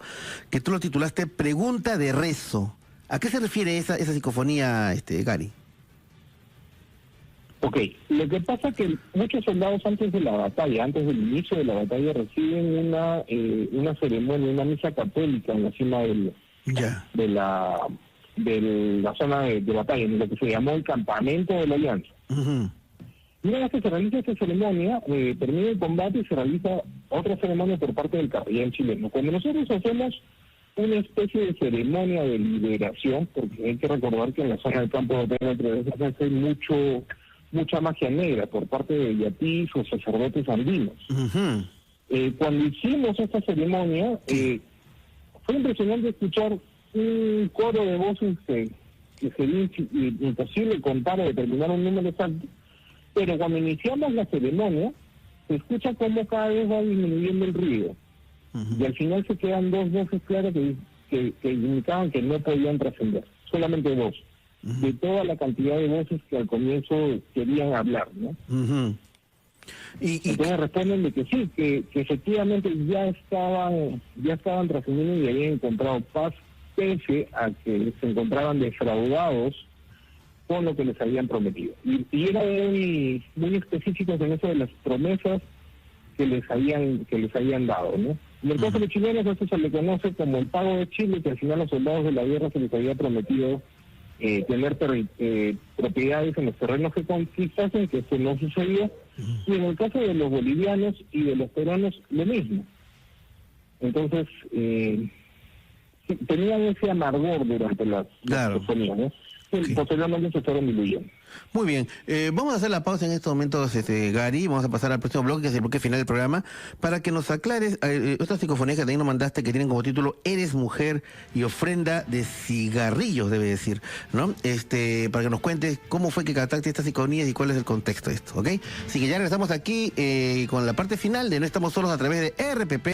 que tú lo titulaste Pregunta de Rezo. ¿A qué se refiere esa psicofonía, Gary? Lo que pasa es que muchos soldados antes de la batalla, antes del inicio de la batalla, reciben una ceremonia, una misa católica en la cima de la zona de batalla, en lo que se llamó el campamento de la Alianza. Y una vez que se realiza esta ceremonia, termina el combate y se realiza otra ceremonia por parte del capellán chileno. Cuando nosotros hacemos una especie de ceremonia de liberación, porque hay que recordar que en la zona del campo de batalla hay mucha magia negra por parte de yatís o sacerdotes andinos. Cuando hicimos esta ceremonia, fue impresionante escuchar un coro de voces que sería imposible contar o determinar un número exacto, pero cuando iniciamos la ceremonia, se escucha cómo cada vez va disminuyendo el ruido. Y al final se quedan dos voces claras que indicaban que no podían trascender, solamente dos, de toda la cantidad de voces que al comienzo querían hablar, ¿no? Entonces responden de que sí, que efectivamente ya estaban trascendiendo y habían encontrado paz, pese a que se encontraban defraudados con lo que les habían prometido. Y eran muy específicos en eso de las promesas que les habían dado, ¿no? En el caso de los chilenos, eso se le conoce como el pago de Chile, que al final a los soldados de la guerra se les había prometido tener propiedades en los terrenos que conquistasen, que eso no sucedió. Y en el caso de los bolivianos y de los peruanos, lo mismo. Entonces, tenían ese amargor durante las ceremonías, ¿no? Posteriormente se fueron diluyendo. Muy bien, vamos a hacer la pausa en estos momentos, Gary, vamos a pasar al próximo bloque, que es el bloque final del programa, para que nos aclares otras psicofonías que también nos mandaste, que tienen como título Eres Mujer y Ofrenda de Cigarrillos, debe decir, ¿no? Para que nos cuentes cómo fue que captaste estas psicofonías y cuál es el contexto de esto, ¿ok? Así que ya regresamos aquí con la parte final de No Estamos Solos a través de RPP,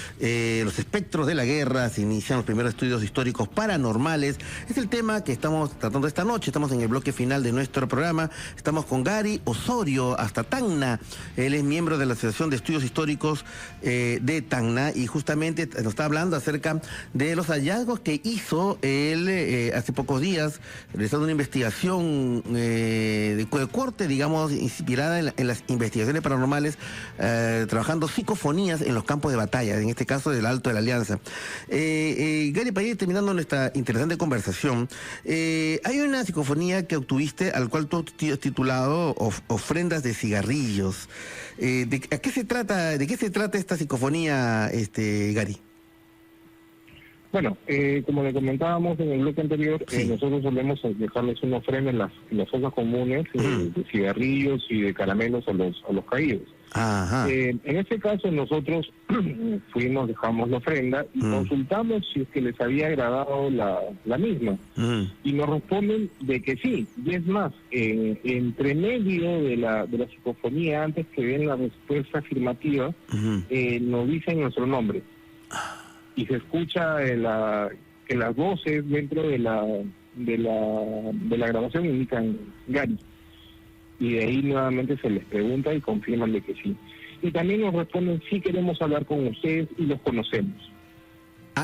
los espectros de la guerra, se inician los primeros estudios históricos paranormales, es el tema que estamos tratando esta noche, estamos en el bloque final de nuestro programa. Estamos con Gary Osorio, hasta Tacna. Él es miembro de la Asociación de Estudios Históricos de Tacna y justamente nos está hablando acerca de los hallazgos que hizo él hace pocos días, realizando una investigación de corte, digamos, inspirada en las investigaciones paranormales, trabajando psicofonías en los campos de batalla, en este caso del Alto de la Alianza. Gary, para ir terminando nuestra interesante conversación, hay una psicofonía que obtuviste al cual tú titulado Ofrendas de Cigarrillos. ¿De qué se trata esta psicofonía, Gary? Bueno, como le comentábamos en el bloque anterior, nosotros solemos dejarles una ofrenda en las fosas comunes de cigarrillos y de caramelos a los caídos. Ajá. En este caso nosotros dejamos la ofrenda y consultamos si es que les había agradado la misma. Y nos responden de que sí. Y es más, entre medio de la psicofonía, antes que den la respuesta afirmativa, nos dicen nuestro nombre. Y se escucha que las voces dentro de la grabación indican Gary. Y de ahí nuevamente se les pregunta y confirman de que sí. Y también nos responden, sí queremos hablar con ustedes y los conocemos.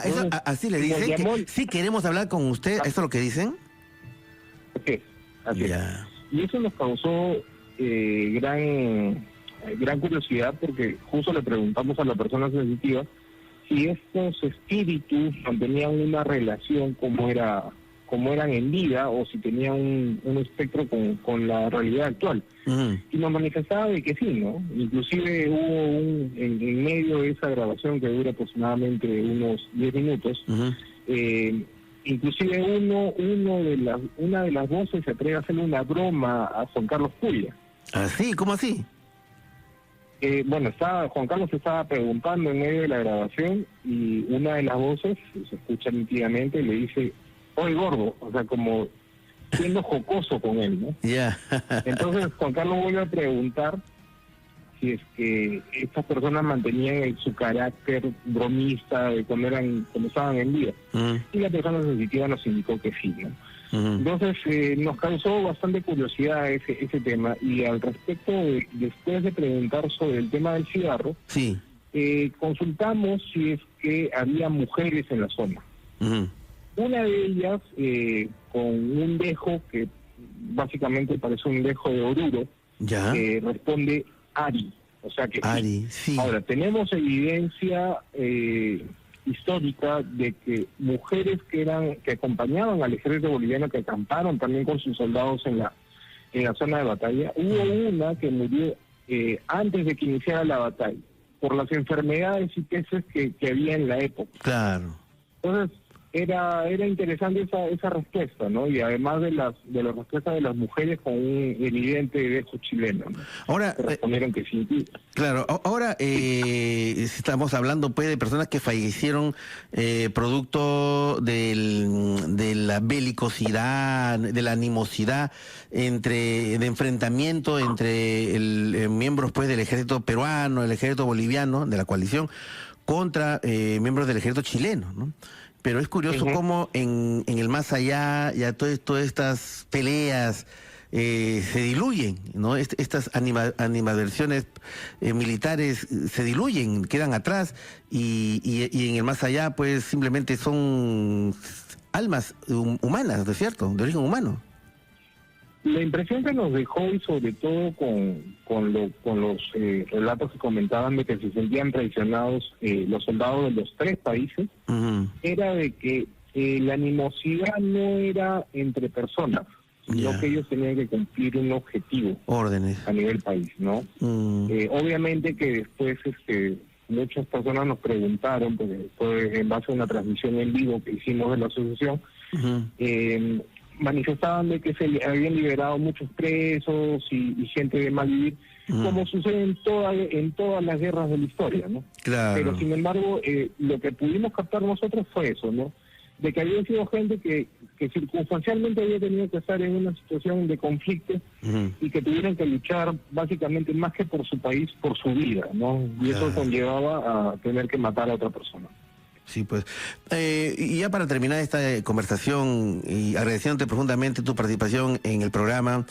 Eso, así le dicen, que sí queremos hablar con usted, ¿eso es lo que dicen? Sí, así es. Y eso nos causó gran curiosidad, porque justo le preguntamos a la persona sensitiva si estos espíritus mantenían una relación como eran en vida, o si tenían un espectro con la realidad actual. Y nos manifestaba de que sí, ¿no? Inclusive hubo en medio de esa grabación, que dura aproximadamente unos 10 minutos, inclusive una de las voces se atreve a hacerle una broma a Juan Carlos Puya. ¿Así? ¿Cómo así? Bueno, Juan Carlos estaba preguntando en medio de la grabación, y una de las voces se escucha nítidamente y le dice: oye, gordo, o sea, como siendo jocoso con él, ¿no? Entonces Juan Carlos vuelve a preguntar si es que estas personas mantenían su carácter bromista de cuando estaban en vida. Y la persona sensitiva nos indicó que sí, ¿no? Entonces nos causó bastante curiosidad ese tema, y al respecto, después de preguntar sobre el tema del cigarro, consultamos si es que había mujeres en la zona. Una de ellas, con un dejo que básicamente parece un dejo de Oruro, responde Ari. O sea que Ari, sí. Ahora, tenemos evidencia histórica de que mujeres que acompañaban al ejército boliviano, que acamparon también con sus soldados en la zona de batalla, hubo una que murió antes de que iniciara la batalla, por las enfermedades y pestes que había en la época. Claro. Entonces, era interesante esa respuesta, ¿no? Y además de las respuestas de las mujeres con un evidente dejo chileno, ¿no? Ahora respondieron que sí. Claro, ahora estamos hablando pues de personas que fallecieron producto de la belicosidad, de la animosidad de enfrentamiento entre miembros pues del ejército peruano, el ejército boliviano, de la coalición, contra miembros del ejército chileno, ¿no? Pero es curioso cómo en el más allá ya todas estas peleas se diluyen, ¿no? Estas animadversiones militares se diluyen, quedan atrás y en el más allá pues simplemente son almas humanas, ¿no es cierto? De origen humano. La impresión que nos dejó, y sobre todo con los relatos que comentaban de que se sentían traicionados los soldados de los 3 países, era de que la animosidad no era entre personas, sino que ellos tenían que cumplir un objetivo, órdenes a nivel país, ¿no? Obviamente que después muchas personas nos preguntaron, porque fue en base a una transmisión en vivo que hicimos de la asociación, manifestaban de que se habían liberado muchos presos y gente de mal vivir, como sucede en todas las guerras de la historia, ¿no? Claro. Pero sin embargo, lo que pudimos captar nosotros fue eso, ¿no? De que había sido gente que circunstancialmente había tenido que estar en una situación de conflicto y que tuvieron que luchar básicamente más que por su país, por su vida, ¿no? Y eso conllevaba a tener que matar a otra persona. Sí, pues. Y ya para terminar esta conversación y agradeciéndote profundamente tu participación en el programa,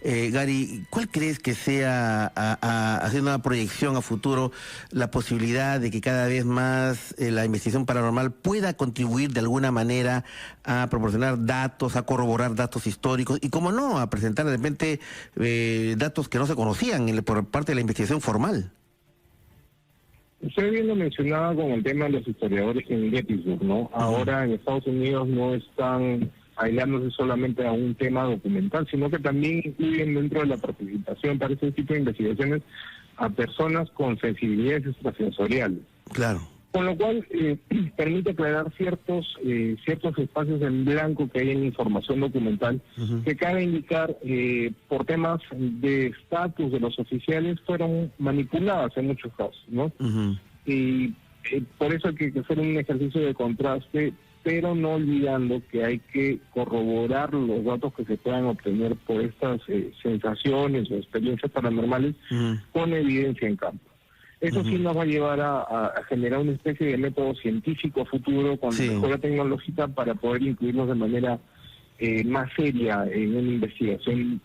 Gary, ¿cuál crees que sea, haciendo una proyección a futuro, la posibilidad de que cada vez más la investigación paranormal pueda contribuir de alguna manera a proporcionar datos, a corroborar datos históricos y, como no, a presentar de repente datos que no se conocían por parte de la investigación formal? Usted bien lo mencionaba con el tema de los historiadores en Gettysburg, ¿no? Ahora en Estados Unidos no están aislándose solamente a un tema documental, sino que también incluyen dentro de la participación para ese tipo de investigaciones a personas con sensibilidades extrasensoriales. Claro. Con lo cual permite aclarar ciertos espacios en blanco que hay en información documental que cabe indicar por temas de estatus de los oficiales fueron manipuladas en muchos casos, ¿no? Y por eso hay que hacer un ejercicio de contraste, pero no olvidando que hay que corroborar los datos que se puedan obtener por estas sensaciones o experiencias paranormales con evidencia en campo. Eso sí nos va a llevar a generar una especie de método científico futuro con mejora tecnológica para poder incluirlos de manera más seria en una investigación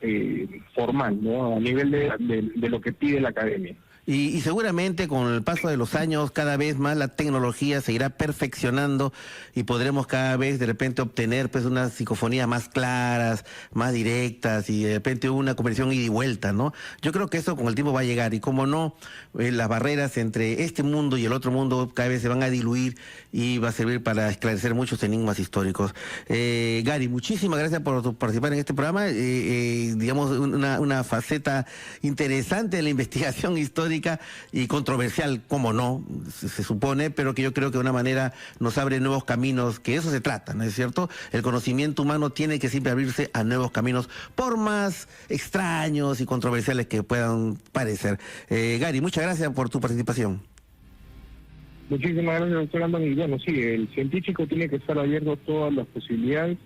formal, ¿no? A nivel de lo que pide la academia. Y seguramente con el paso de los años cada vez más la tecnología se irá perfeccionando y podremos cada vez de repente obtener pues unas psicofonías más claras, más directas y de repente una conversión ida y vuelta, ¿no? Yo creo que eso con el tiempo va a llegar y como no, las barreras entre este mundo y el otro mundo cada vez se van a diluir y va a servir para esclarecer muchos enigmas históricos. Gary, muchísimas gracias por participar en este programa, digamos una faceta interesante de la investigación histórica y controversial, como no, se supone, pero que yo creo que de una manera nos abre nuevos caminos, que eso se trata, ¿no es cierto? El conocimiento humano tiene que siempre abrirse a nuevos caminos, por más extraños y controversiales que puedan parecer. Gary, muchas gracias por tu participación. Muchísimas gracias, doctor Andoni. Y bueno, sí, el científico tiene que estar abierto a todas las posibilidades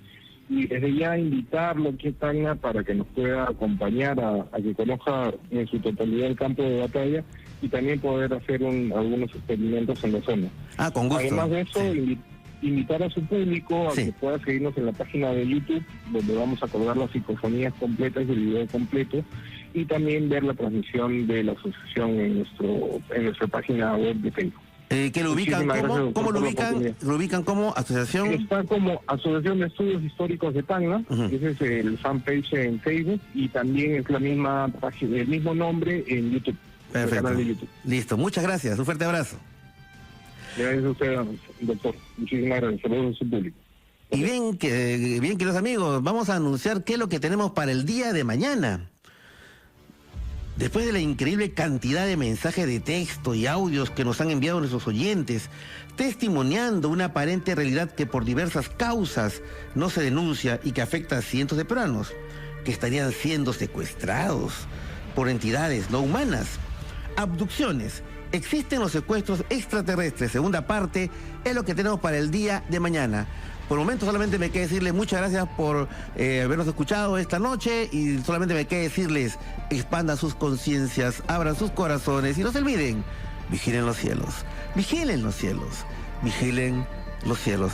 y desde ya invitarlo aquí a Tacna para que nos pueda acompañar a que conozca en su totalidad el campo de batalla y también poder hacer algunos experimentos en la zona. Con gusto. Además de eso, invitar a su público a que pueda seguirnos en la página de YouTube, donde vamos a colgar las psicofonías completas y el video completo, y también ver la transmisión de la asociación en nuestra página web de Facebook. ¿Que lo ubican cómo lo ubican como asociación? Está como Asociación de Estudios Históricos de Tacna, ese es el fanpage en Facebook y también es la misma página, el mismo nombre en YouTube. Perfecto. El canal de YouTube. Listo, muchas gracias, un fuerte abrazo. Gracias a usted, doctor. Muchísimas gracias. Saludos a su público. Y bien, queridos amigos, vamos a anunciar qué es lo que tenemos para el día de mañana. Después de la increíble cantidad de mensajes de texto y audios que nos han enviado nuestros oyentes, testimoniando una aparente realidad que por diversas causas no se denuncia y que afecta a cientos de peruanos, que estarían siendo secuestrados por entidades no humanas. Abducciones. Existen los secuestros extraterrestres. Segunda parte es lo que tenemos para el día de mañana. Por el momento solamente me queda decirles muchas gracias por habernos escuchado esta noche y solamente me queda decirles, expandan sus conciencias, abran sus corazones y no se olviden, vigilen los cielos, vigilen los cielos, vigilen los cielos.